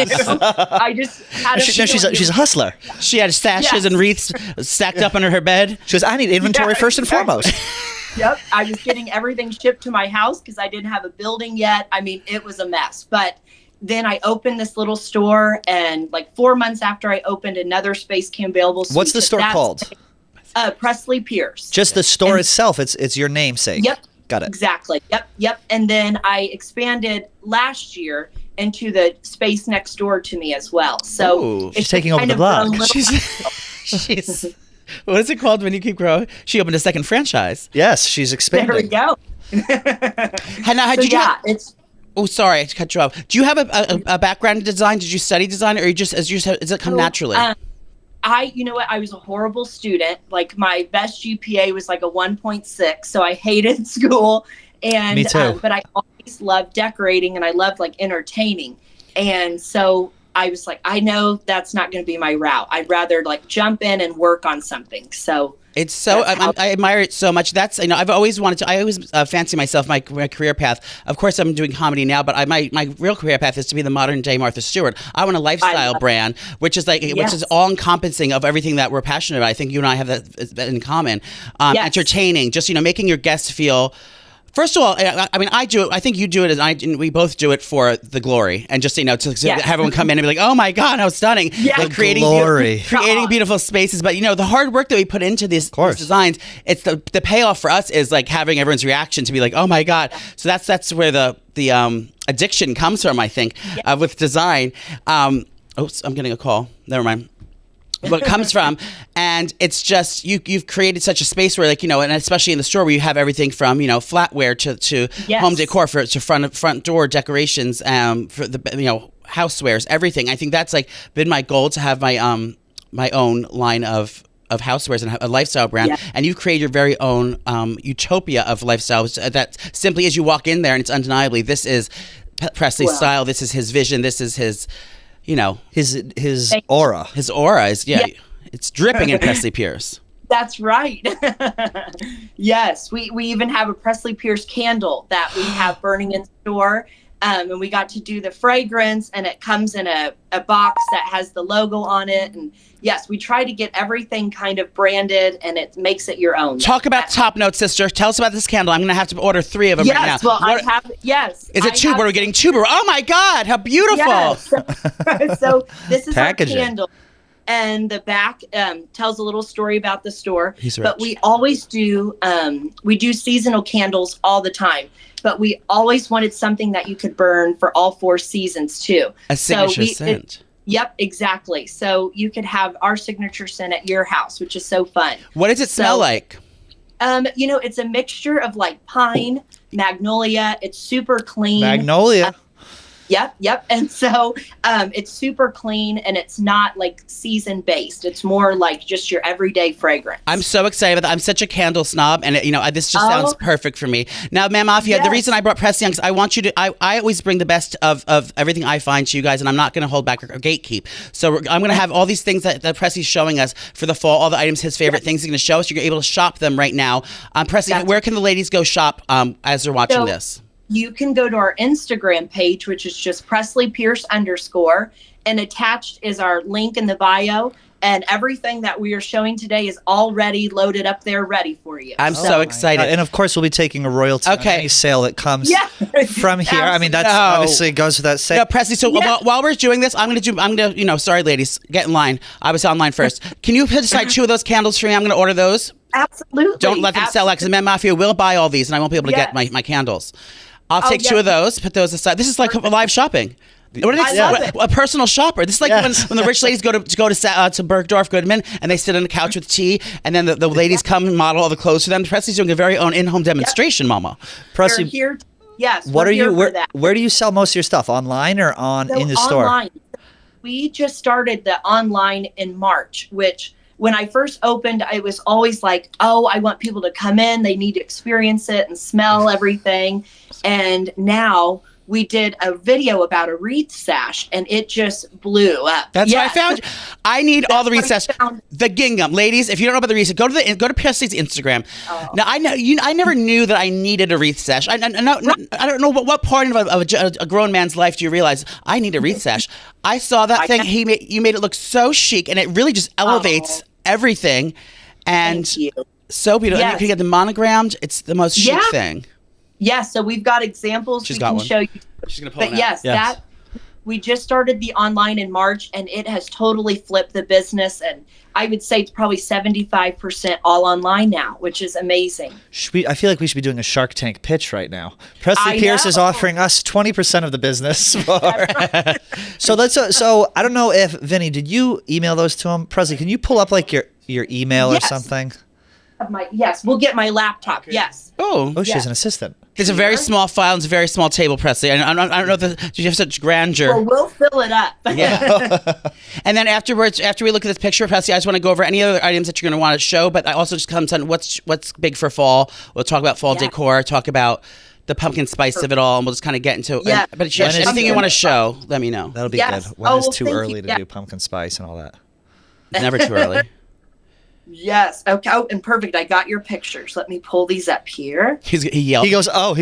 I just had she's a hustler. She had stashes and wreaths stacked up under her bed. She goes, I need inventory first and foremost. Yep. I was getting everything shipped to my house because I didn't have a building yet. I mean, it was a mess. But then I opened this little store, and like 4 months after I opened, another space came available. So what's the store called? Presley Pierce. Just the store itself. It's your namesake. Yep. Got it. Exactly. Yep. And then I expanded last year into the space next door to me as well. So she's taking over the block. She's what is it called when you keep growing? She opened a second franchise. Yes, she's expanding. There we go. Oh, sorry, I cut you off. Do you have a background in design? Did you study design, or does it come naturally? You know what? I was a horrible student. Like, my best GPA was like a 1.6, so I hated school. And me too. But I always loved decorating, and I loved like entertaining. And so I was like, I know that's not going to be my route. I'd rather like jump in and work on something. So it's so I admire it so much. That's I've always wanted to. I always fancy myself my career path. Of course, I'm doing comedy now, but my real career path is to be the modern day Martha Stewart. I want a lifestyle brand, which is which is all encompassing of everything that we're passionate about. I think you and I have that in common. Entertaining, just making your guests feel. First of all, I mean, I do it. I think you do it, and we both do it for the glory, and just to have everyone come in and be like, "Oh my God, how stunning!" Like creating beautiful spaces. But the hard work that we put into these designs, it's the payoff for us is like having everyone's reaction to be like, "Oh my God!" So that's where the addiction comes from, I think, with design. I'm getting a call. Never mind. What it comes from, and it's just you've created such a space where and especially in the store where you have everything from flatware to home decor to front door decorations for the housewares, everything. I think that's been my goal, to have my my own line of housewares and a lifestyle brand, and you've created your very own utopia of lifestyle that simply as you walk in there, and it's undeniably this is Presley's style, this is his vision, this is his his aura. His aura is it's dripping in Presley Pierce. That's right. Yes, we even have a Presley Pierce candle that we have burning in the store. And we got to do the fragrance, and it comes in a box that has the logo on it. And yes, we try to get everything kind of branded, and it makes it your own. Talk about Top Note, sister. Tell us about this candle. I'm going to have to order 3 of them right now. Yes, well, I have, yes. Is it tuber? We're getting tuber. Oh my God, how beautiful. Yes. So this is packaging. our candle. and the back tells a little story about the store. He's rich. But we always do we do seasonal candles all the time. But we always wanted something that you could burn for all 4 seasons too. A signature scent. Yep, exactly. So you could have our signature scent at your house, which is so fun. What does it smell like? It's a mixture of like pine, magnolia. It's super clean. Magnolia. Yep. And so it's super clean, and it's not like season based. It's more like just your everyday fragrance. I'm so excited about that. I'm such a candle snob, and this just sounds perfect for me. Now, McAuliffe, the reason I brought Presley on, because I want you to, I always bring the best of everything I find to you guys, and I'm not going to hold back or gatekeep. So I'm going to have all these things that Presley's showing us for the fall, all the items, his favorite things he's going to show us. You're able to shop them right now. Presley, where can the ladies go shop as they're watching this? You can go to our Instagram page, which is just Presley Pierce _, and attached is our link in the bio. And everything that we are showing today is already loaded up there, ready for you. I'm so excited. And of course, we'll be taking a royalty on any sale that comes from here. I mean, that's obviously goes without saying. No, Presley. So while we're doing this, I'm gonna. Sorry, ladies, get in line. I was online first. Can you put aside 2 of those candles for me? I'm gonna order those. Absolutely. Don't let them sell out, because McAuliffe will buy all these, and I won't be able to get my candles. I'll take 2 of those, put those aside. This is like live shopping. What are they? A personal shopper. This is like when the rich ladies go to Bergdorf Goodman, and they sit on the couch with tea, and then the ladies come and model all the clothes for them. Presley's doing a very own in-home demonstration, Mama. Presley, here. Yes. What are you? Where do you sell most of your stuff? Online or in the store? Online. We just started the online in March, which, when I first opened, I was always like, oh, I want people to come in. They need to experience it and smell everything. And now we did a video about a wreath sash, and it just blew up. That's what I found. I need all the wreath sash. The gingham, ladies. If you don't know about the wreath, go to Presley's Instagram. Now I know I never knew that I needed a wreath sash. I don't know what part of a grown man's life do you realize I need a wreath sash. I saw that thing. You made it look so chic, and it really just elevates everything. And so beautiful. Yes. And you can get the monogrammed. It's the most chic thing. Yes, so we've got examples we can show you. She's gonna pull it out. That we just started the online in March, and it has totally flipped the business. And I would say it's probably 75% all online now, which is amazing. I feel like we should be doing a Shark Tank pitch right now. Presley Pierce is offering us 20% of the business. So I don't know if Vinny, did you email those to him? Presley, can you pull up like your email or something? We'll get my laptop. Okay. Yes. Oh, she's an assistant. It's a very small file. It's a very small table, Presley. I don't know if you have such grandeur. Well, we'll fill it up. Yeah. And then afterwards, after we look at this picture, Presley, I just want to go over any other items that you're going to want to show. But I also just comes on what's big for fall. We'll talk about fall decor. Talk about the pumpkin spice of it all, and we'll just kind of get into it. Yeah. But anything you want to show, let me know. That'll be good. When is too early to do pumpkin spice and all that? Never too early. Yes. Okay. Oh, and perfect. I got your pictures. Let me pull these up here. He yelled. He goes, oh.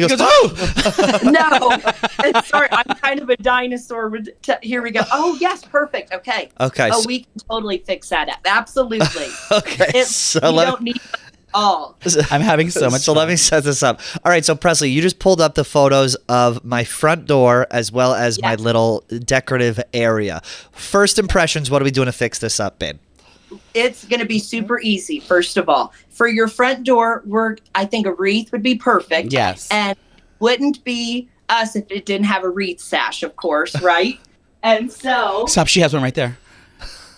No. Sorry. I'm kind of a dinosaur. Here we go. Oh, yes. Perfect. Okay. Oh, we can totally fix that up. Absolutely. Okay. You don't need all. I'm having so much fun. Let me set this up. All right. So, Presley, you just pulled up the photos of my front door as well as my little decorative area. First impressions, what are we doing to fix this up, babe? It's going to be super easy, first of all. For your front door, I think a wreath would be perfect. Yes. And wouldn't be us if it didn't have a wreath sash, of course, right? And so... Stop, she has one right there.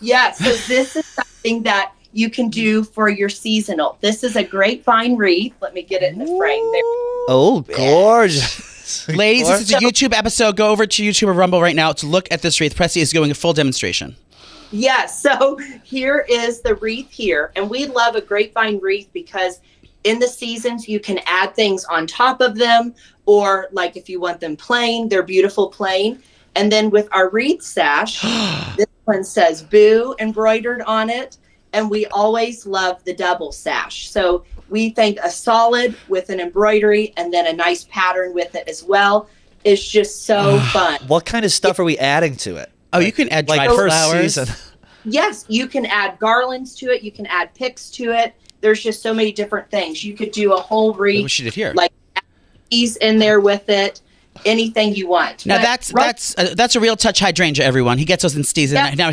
Yeah, so this is something that you can do for your seasonal. This is a grapevine wreath. Let me get it in the frame there. Oh, gorgeous. Ladies, this is a YouTube episode. Go over to YouTube or Rumble right now to look at this wreath. Presley is doing a full demonstration. Yes, so here is the wreath here. And we love a grapevine wreath because in the seasons you can add things on top of them, or like if you want them plain, they're beautiful plain. And then with our wreath sash, this one says Boo embroidered on it. And we always love the double sash. So we think a solid with an embroidery and then a nice pattern with it as well is just so fun. What kind of stuff are we adding to it? Oh, you can add dried flowers. Yes, you can add garlands to it. You can add picks to it. There's just so many different things. You could do a whole wreath. What she did here. Like, he's in there with it. anything you want. Now But that's a real touch hydrangea, everyone. He gets those in season. Yeah, Now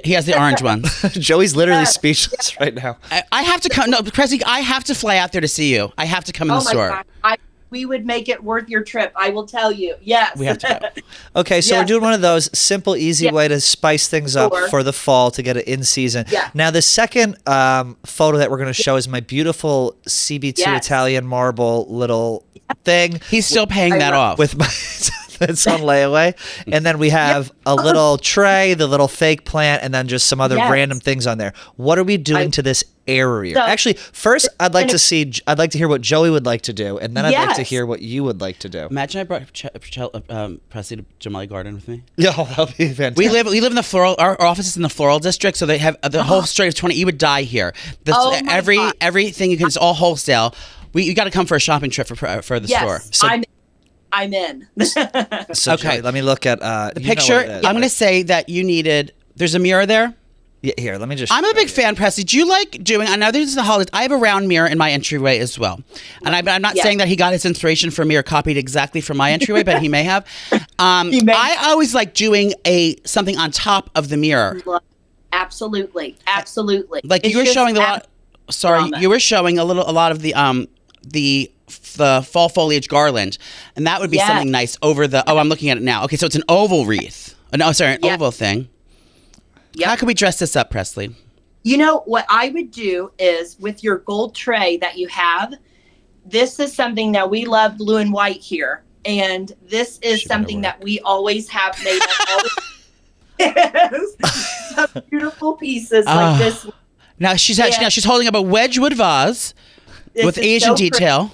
he has the orange ones. Joey's literally Yes. speechless right now. I have to come. No, Presley, I have to fly out there to see you. I have to come in oh the my store. God, we would make it worth your trip. I will tell you. Yes. We have to go. Okay, so Yes. we're doing one of those simple, easy Yeah. way to spice things up Sure. for the fall to get it in season. Yeah. Now, the second photo that we're going to show is my beautiful CB2 Yes. Italian marble little thing He's still paying that off. with my. It's on layaway, and then we have a little tray, the little fake plant, and then just some other Yes. random things on there. What are we doing to this area? So- Actually, first I'd like to hear what Joey would like to do, and then I'd like to Yes. hear what you would like to do. Imagine I brought Presley to Jamali Garden with me. Yeah, that'll be fantastic. We live in the floral. Our office is in the floral district, so they have the whole street of 20. You would die here. Oh my God. Everything you can. It's all wholesale. You got to come for a shopping trip for the store. Yes. I'm in. So, Okay. Joey, let me look at The picture. I'm going to say that you needed. There's a mirror there. Yeah, here, let me just. I'm a big fan, Presley. Do you like doing? I know this is the holidays. I have a round mirror in my entryway as well, and I'm not Yeah. saying that he got his inspiration from me or copied exactly from my entryway, but he may have. He may. I always like doing something on top of the mirror. Absolutely. Like It's you were just showing drama. you were showing a lot of the fall foliage garland, and that would be Yes. something nice over the. Oh, I'm looking at it now. Okay, so it's an oval wreath. No, sorry, an Yeah. oval thing. Yep. How can we dress this up, Presley? You know, what I would do is with your gold tray that you have, this is something that we love blue and white here. And this is Should better something work. that we always have made up. Yes. Some beautiful pieces like this. Now she's Yeah. she's holding up a Wedgwood vase This with is Asian so pretty. detail.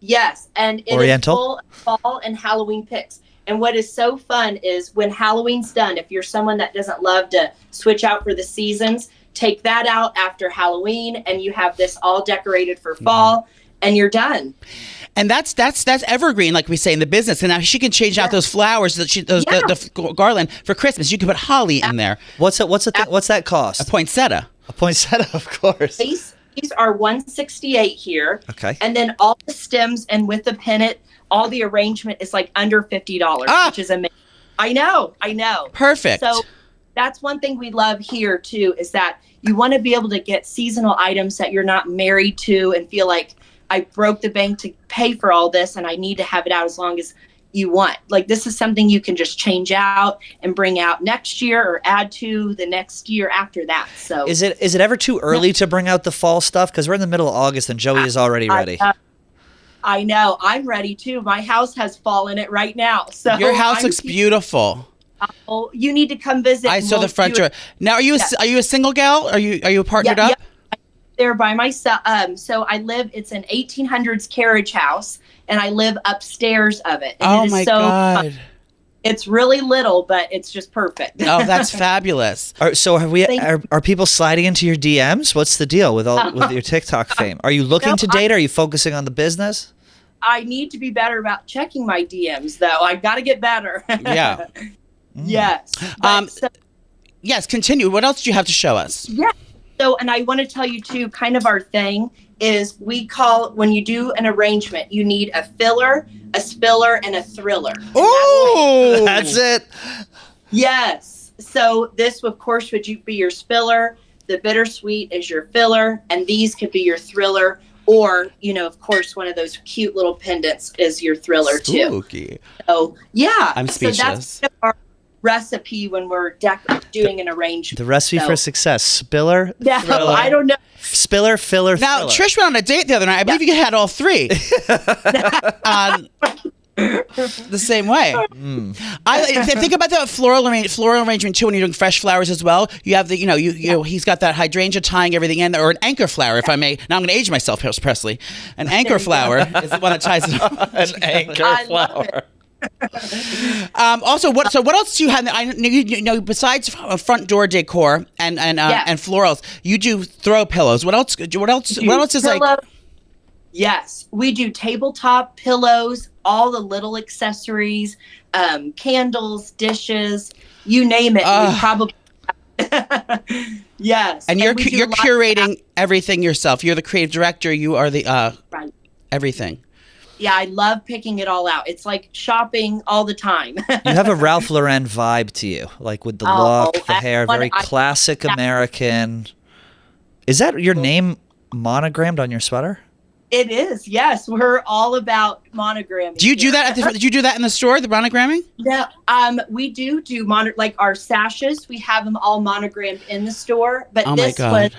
Yes, and it Oriental? is full of fall and Halloween picks. And what is so fun is when Halloween's done, if you're someone that doesn't love to switch out for the seasons, take that out after Halloween and you have this all decorated for fall and you're done. And that's evergreen, like we say in the business. And now she can change out those flowers, the garland for Christmas. You can put holly in there. What's that cost? A poinsettia. A poinsettia, of course. These are $168 here. Okay. And then all the stems and with the pennant, all the arrangement is like under $50, which is amazing. I know. Perfect. So that's one thing we love here too, is that you want to be able to get seasonal items that you're not married to and feel like I broke the bank to pay for all this and I need to have it out as long as you want. Like this is something you can just change out and bring out next year or add to the next year after that. So Is it ever too early to bring out the fall stuff? Because we're in the middle of August and Joey is already ready. I know. I'm ready too. My house has fall in it right now. So Your house looks beautiful. Oh, you need to come visit. I and saw we'll the front do door. it. Now, are you a single gal? Are you partnered up? There by myself. So I live. It's an 1800s carriage house, and I live upstairs of it. And Oh it is my so God. It's really little, but it's just perfect. Oh, that's fabulous. So are people sliding into your DMs? What's the deal with your TikTok fame? Are you looking to date? Are you focusing on the business? I need to be better about checking my DMs, though. I got to get better. Yeah. Yes. Yes, continue. What else do you have to show us? Yeah. So, and I want to tell you too, kind of our thing is we call, when you do an arrangement, you need a filler, a spiller, and a thriller. Oh, That's it. Yes. So this, of course, would be your spiller. The bittersweet is your filler, and these could be your thriller. Or, of course, one of those cute little pendants is your thriller too. Spooky. So yeah, I'm speechless. So that's kind of our recipe when we're doing an arrangement. The recipe for success: spiller, Yeah, thriller. I don't know. Spiller, filler, Now, thriller. Trish went on a date the other night. I believe you had all three. The same way. Think about the floral arrangement too. When you're doing fresh flowers as well, you have the he's got that hydrangea tying everything in, or an anchor flower, if I may. Now I'm going to age myself, Presley. An anchor flower is the one that ties it up. An anchor I love flower. it. Also, what else do you have? I know besides front door decor and florals, you do throw pillows. What else? What else is like? Yes, we do tabletop pillows, all the little accessories, candles, dishes, you name it. We probably. Yes, And you're curating everything yourself. You're the creative director. You are the right. everything. Yeah, I love picking it all out. It's like shopping all the time. You have a Ralph Lauren vibe to you, like with the look, the hair, very classic American. Is that your name monogrammed on your sweater? It is. Yes, we're all about monogramming. Do you do that? Did you do that in the store, the monogramming? Yeah, we do like our sashes. We have them all monogrammed in the store, but this was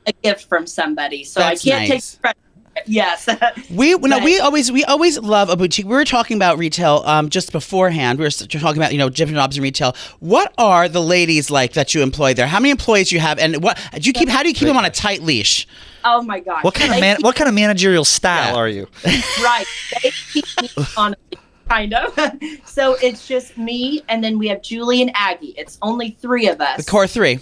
a gift from somebody, so I can't take credit. Yes. we always love a boutique. We were talking about retail just beforehand. We were talking about different jobs in retail. What are the ladies like that you employ there? How many employees do you have, and what do you keep? How do you keep them on a tight leash? Oh my gosh! What kind of managerial style are you? Right, they keep me on a leash, kind of. So it's just me, and then we have Julie and Aggie. It's only 3 of us. The core 3.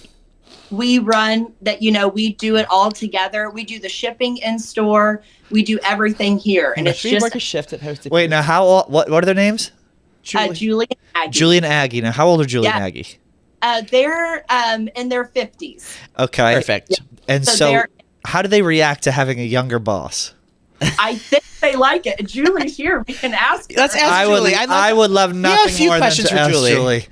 We run that, we do it all together. We do the shipping in store. We do everything here, and it's just work a shift at Hosted. Wait, now what are their names? Julie and Aggie. Julie and Aggie. Now, how old are Julie and Aggie? They're in their 50s. Okay, perfect. Yeah. And so how do they react to having a younger boss? I think they like it. Julie's here. We can ask her. Let's ask Julie. I would love nothing more than to ask Julie.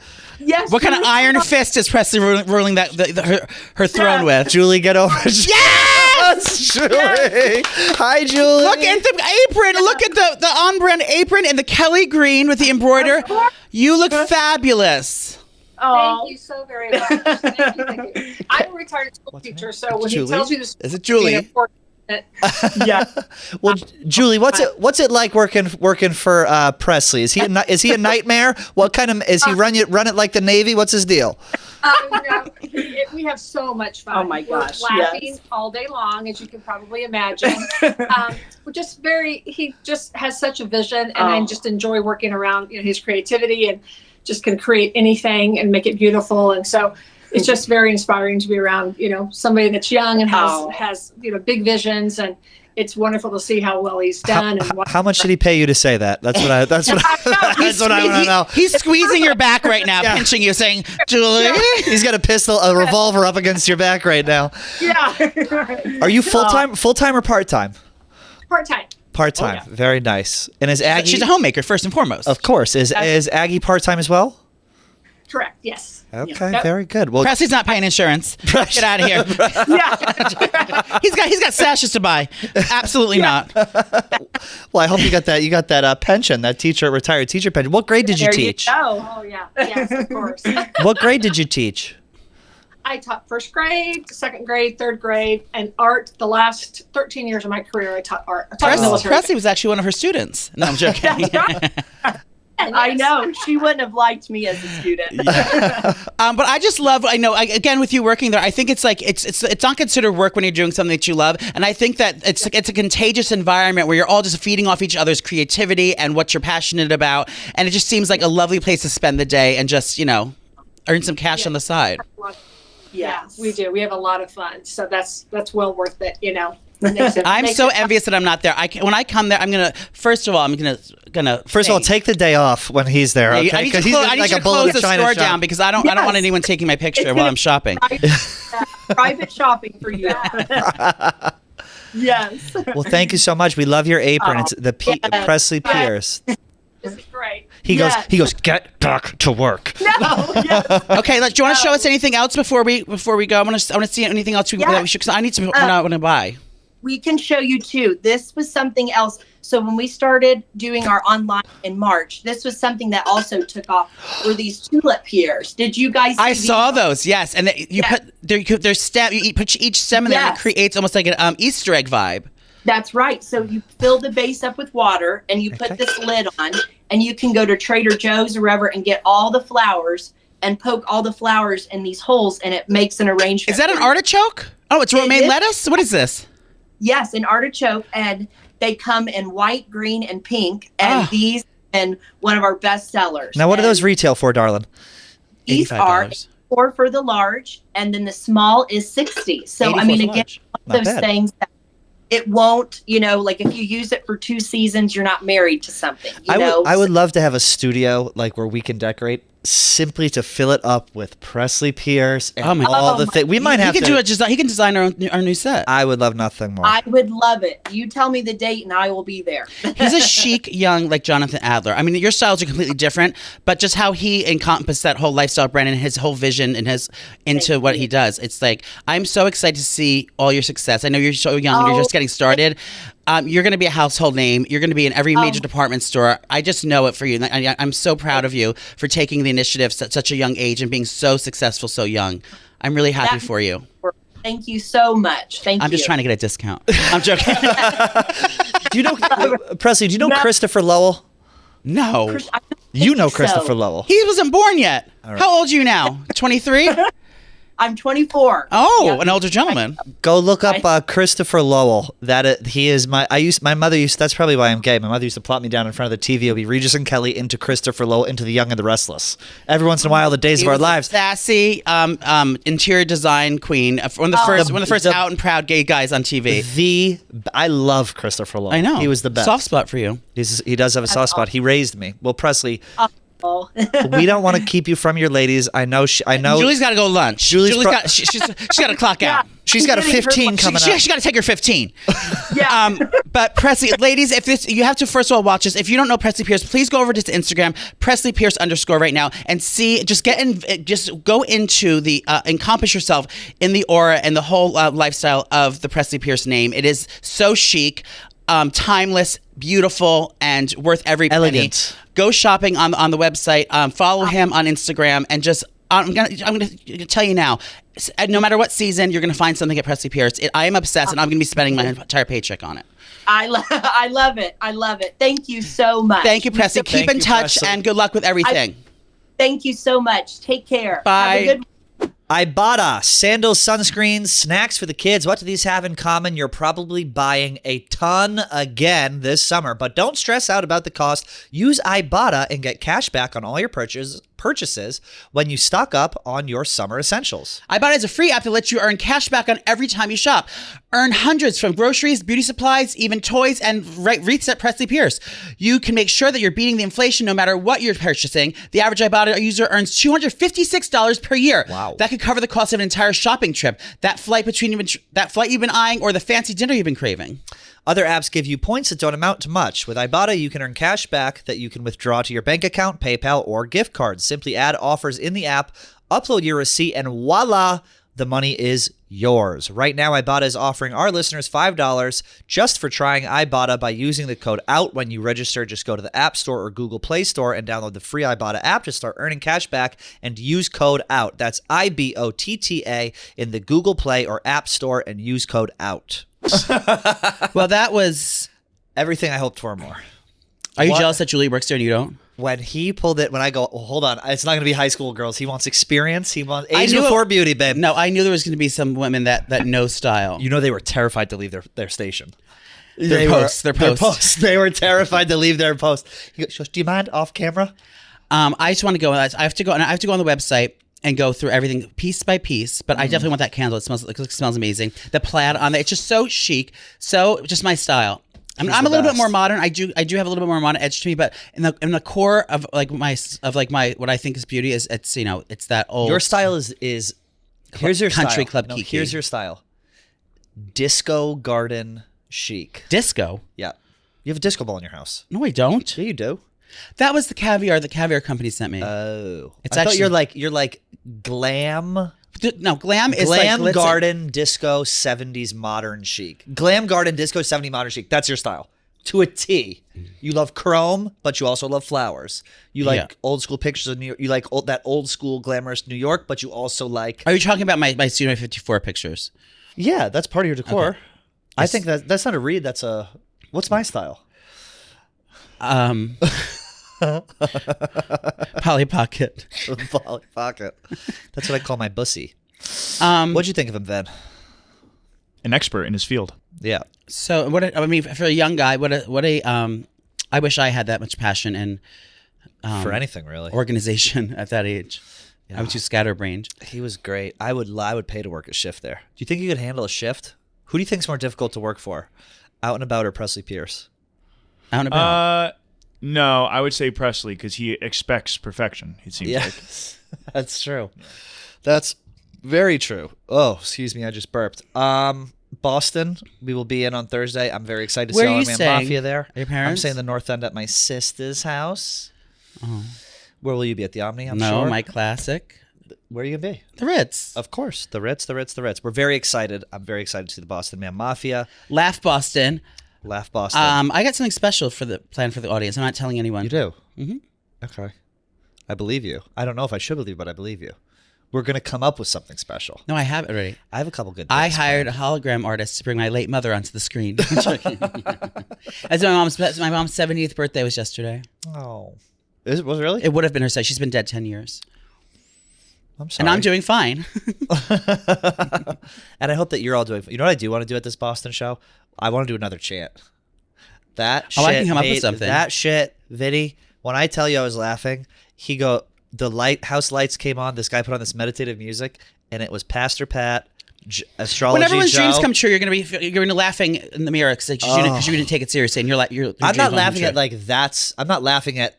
Yes. What kind of iron fist is Presley ruling her throne with? Julie, get over. Yes, Julie. Yes! Hi, Julie. Look at the apron. Look at the on-brand apron and the Kelly green with the embroider. You look fabulous. Oh. Thank you so very much. Thank you. I'm a retired school teacher, so when he tells you this, is it Julie? Yeah. Well, Julie, what's it like working for Presley? Is he a nightmare? What kind of is he run it like the Navy? What's his deal? No, we have so much fun. Oh my gosh, we're laughing all day long, as you can probably imagine. He just has such a vision, and I just enjoy working around his creativity, and just can create anything and make it beautiful. And so it's just very inspiring to be around, somebody that's young and has big visions, and it's wonderful to see how well he's done. How much did he pay you to say that? That's what I want to know. He's squeezing your back right now, pinching you, saying, "Julie." He's got a revolver up against your back right now. Yeah. Are you full time or part time? Part time. Part time. Oh, yeah. Very nice. And is Aggie? She's a homemaker first and foremost. Of course. Is Aggie part time as well? Correct. Yes. Okay, very good. Well, Presley's not paying insurance. Get out of here. Yeah. He's got sashes to buy. Absolutely not. Well, I hope you got that pension, that retired teacher pension. What grade did you teach? Oh yeah. Yes, of course. What grade did you teach? I taught first grade, second grade, third grade, and art. The last 13 years of my career, I taught art. Presley was actually one of her students. No, I'm joking. I know. She wouldn't have liked me as a student. But I just love, again, with you working there, I think it's like, it's not considered work when you're doing something that you love. And I think that it's a contagious environment where you're all just feeding off each other's creativity and what you're passionate about. And it just seems like a lovely place to spend the day and just, earn some cash on the side. Yeah, we do. We have a lot of fun. So that's well worth it, I'm so envious that I'm not there. When I come there, I'm gonna. First of all, take the day off when he's there. Okay? I need to close the store down because I don't want anyone taking my picture while I'm shopping. Private shopping for you. Yes. Well, thank you so much. We love your apron. It's the Presley Pierce. This is great. He goes, get back to work. No. Yes. Okay, do you want to show us anything else before we go? I want to see anything else that we should. Because I need to. I want to buy. We can show you too. This was something else. So when we started doing our online in March, this was something that also took off. Were these tulip pears? Did you guys? I saw those. Yes, and there's stem. You put each stem in there, and it creates almost like an Easter egg vibe. That's right. So you fill the base up with water, and you put this lid on, and you can go to Trader Joe's or wherever and get all the flowers and poke all the flowers in these holes, and it makes an arrangement. Is that an artichoke? Oh, it's romaine lettuce. What is this? Yes, an artichoke, and they come in white, green, and pink, and these and one of our best sellers. Now, what do those retail for, darling? These are $4 for the large, and then the small is $60. So I mean, again, one of those things that it won't, like if you use it for 2 seasons, you're not married to something. I would love to have a studio like where we can decorate simply to fill it up with Presley Pierce and Oh my all the things. We might have he to. can do it. He can design our new set. I would love nothing more. I would love it. You tell me the date and I will be there. He's a chic, young, like Jonathan Adler. I mean, your styles are completely different, but just how he encompassed that whole lifestyle brand and his whole vision and his into what he does. It's like, I'm so excited to see all your success. I know you're so young. You're just getting started. You're going to be a household name. You're going to be in every major department store. I just know it for you. And I'm so proud of you for taking the initiative at such a young age and being so successful so young. I'm really happy for you. Thank you so much. Thank you. I'm just trying to get a discount. I'm joking. Do you know Presley? Do you know Christopher Lowell? No. You know Christopher Lowell. He wasn't born yet. Right. How old are you now? 23? I'm 24. Oh, an older gentleman. Go look up Christopher Lowell. He is my mother used. That's probably why I'm gay. My mother used to plop me down in front of the TV. It'll be Regis and Kelly into Christopher Lowell into The Young and the Restless. Every once in a while, the Days of Our Lives. Sassy interior design queen. One of the first out and proud gay guys on TV. I love Christopher Lowell. I know. He was the best. Soft spot for you. He does have a soft spot. He raised me. Well, Presley. We don't want to keep you from your ladies. I know. Julie's got to go lunch. She's got to clock out. She's got a 15 coming up. She got to take her 15. Yeah. But Presley, ladies, you have to first of all watch this. If you don't know Presley Pierce, please go over to his Instagram, Presley Pierce _ right now, and see. Just go into the encompass yourself in the aura and the whole lifestyle of the Presley Pierce name. It is so chic. Timeless, beautiful, and worth every penny. Elegant. Go shopping on the website. Follow him on Instagram, and just I'm gonna tell you now. No matter what season, you're gonna find something at Presley Pierce. I am obsessed, and I'm gonna be spending my entire paycheck on it. I love it. I love it. Thank you so much. Thank you, Presley. Keep in touch, and good luck with everything. Thank you so much. Take care. Bye. Have a good Ibotta, sandals, sunscreens, snacks for the kids. What do these have in common? You're probably buying a ton again this summer, but don't stress out about the cost. Use Ibotta and get cash back on all your purchases when you stock up on your summer essentials. Ibotta is a free app that lets you earn cash back on every time you shop. Earn hundreds from groceries, beauty supplies, even toys, and wreaths at Presley Pierce. You can make sure that you're beating the inflation no matter what you're purchasing. The average Ibotta user earns $256 per year. Wow. That could cover the cost of an entire shopping trip, that flight you've been eyeing, or the fancy dinner you've been craving. Other apps give you points that don't amount to much. With Ibotta, you can earn cash back that you can withdraw to your bank account, PayPal, or gift cards. Simply add offers in the app, upload your receipt, and voila, the money is yours. Right now, Ibotta is offering our listeners $5 just for trying Ibotta by using the code OUT when you register. Just go to the App Store or Google Play Store and download the free Ibotta app to start earning cash back and use code OUT. That's IBOTTA in the Google Play or App Store and use code OUT. Well, that was everything I hoped for more. Are you jealous that Julie works there and you don't? When he pulled it, when I go, hold on, it's not going to be high school girls. He wants experience. He wants age before beauty, babe. No, I knew there was going to be some women that know style. You know, they were terrified to leave their station. Their posts. They were terrified to leave their post. He goes, do you mind off camera? I just want to go. I have to go on the website and go through everything piece by piece. But I definitely want that candle. It smells amazing. The plaid on there, it's just so chic. So just my style. I'm a little bit more modern. I do have a little bit more modern edge to me, but in the core of my what I think is beauty is it's that old. Your style is here's your country style. club No, kiki. here's your style. Disco garden chic. Disco. Yeah, you have a disco ball in your house. No, I don't. Yeah, you do. That was the caviar company sent me. Oh, I thought you're like glam. No, glam is Glam like garden disco 70s modern chic. Glam garden disco 70s modern chic. That's your style. To a T. You love chrome, but you also love flowers. You like old school pictures of New York. You like that old school glamorous New York, but you also like... Are you talking about my Studio 54 pictures? Yeah, that's part of your decor. Okay. I think that's not a read. That's a... What's my style? Polly Pocket. Polly Pocket. That's what I call my bussy. What'd you think of him, Van? An expert in his field. Yeah. So for a young guy, I wish I had that much passion and for anything really. Organization at that age. Yeah. I'm too scatterbrained. He was great. I would pay to work a shift there. Do you think you could handle a shift? Who do you think's more difficult to work for? Out and About or Presley Pierce? Out and About. No, I would say Presley because he expects perfection. It seems like. That's true. That's very true. Oh, excuse me, I just burped. Boston, we will be in on Thursday. I'm very excited to see Where are all you Man staying? Mafia there. Your parents? I'm staying in the North End at my sister's house. Oh. Where will you be, at the Omni? I'm No, sure. my classic. Where are you gonna be? The Ritz. Of course, the Ritz. We're very excited. I'm very excited to see the Boston Man Mafia. Laugh Boston. Laugh Boston. I got something special for the audience. I'm not telling anyone. You do? Mm-hmm. Okay. I believe you. I don't know if I should believe, but I believe you. We're going to come up with something special. No, I have it already. I have a couple good I things hired planned. a hologram artist to bring my late mother onto the screen. As my mom's 70th birthday was yesterday. Oh. Was it really? It would have been her say. She's been dead 10 years. I'm sorry. And I'm doing fine. And I hope that you're all doing. You know what I do want to do at this Boston show? I want to do another chant. That shit. I can come up with something. That shit, Vinny. When I tell you I was laughing, the lighthouse lights came on. This guy put on this meditative music, and it was Pastor Pat, astrology. When everyone's Joe. dreams come true, you're gonna be laughing in the mirror because you didn't take it seriously, and I'm not laughing at I'm not laughing at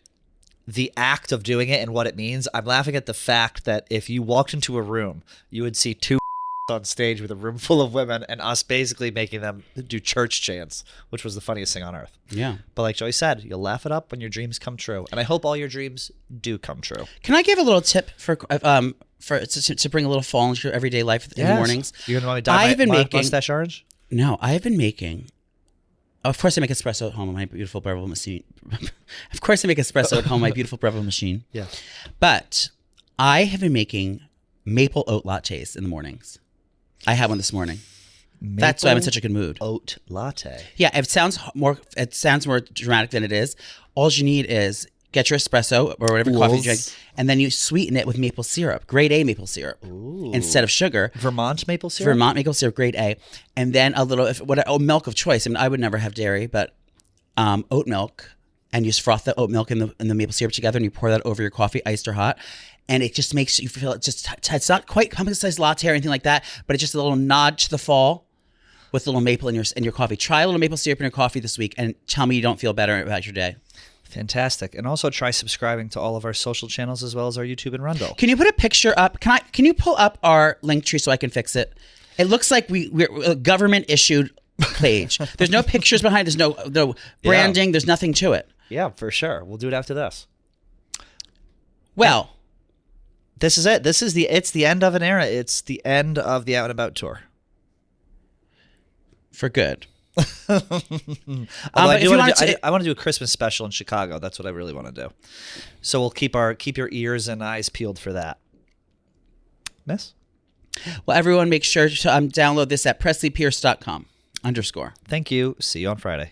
the act of doing it and what it means. I'm laughing at the fact that if you walked into a room, you would see two on stage with a room full of women and us basically making them do church chants, which was the funniest thing on earth. Yeah. But like Joey said, you'll laugh it up when your dreams come true. And I hope all your dreams do come true. Can I give a little tip for to bring a little fall into your everyday life in the mornings? You're going to want me to dye my mustache orange? No, I have been making. Of course, I make espresso at home on my beautiful Breville machine. Of course, I make espresso at home on my beautiful Breville machine. Yeah. But I have been making maple oat lattes in the mornings. I had one this morning. That's why I'm in such a good mood. Oat latte. Yeah, it sounds more dramatic than it is. All you need is get your espresso or whatever coffee you drink, and then you sweeten it with maple syrup, grade A maple syrup, instead of sugar. Vermont maple syrup? Vermont maple syrup, grade A. And then a little, milk of choice. I mean, I would never have dairy, but oat milk. And you just froth the oat milk and the maple syrup together, and you pour that over your coffee, iced or hot. And it just makes you feel it's not quite pumpkin-sized latte or anything like that, but it's just a little nod to the fall with a little maple in your coffee. Try a little maple syrup in your coffee this week and tell me you don't feel better about your day. Fantastic. And also try subscribing to all of our social channels as well as our YouTube and Rundle. Can you put a picture up? Can you pull up our link tree so I can fix it? It looks like we're a government issued page. There's no pictures behind. There's no branding. There's nothing to it. Yeah, for sure. We'll do it after this. Well, this is it. It's the end of an era. It's the end of the Out and About tour. For good. I want to do a Christmas special in Chicago. That's what I really want to do. So we'll keep your ears and eyes peeled for that. Miss? Well, everyone make sure to download this at PresleyPierce.com _. Thank you. See you on Friday.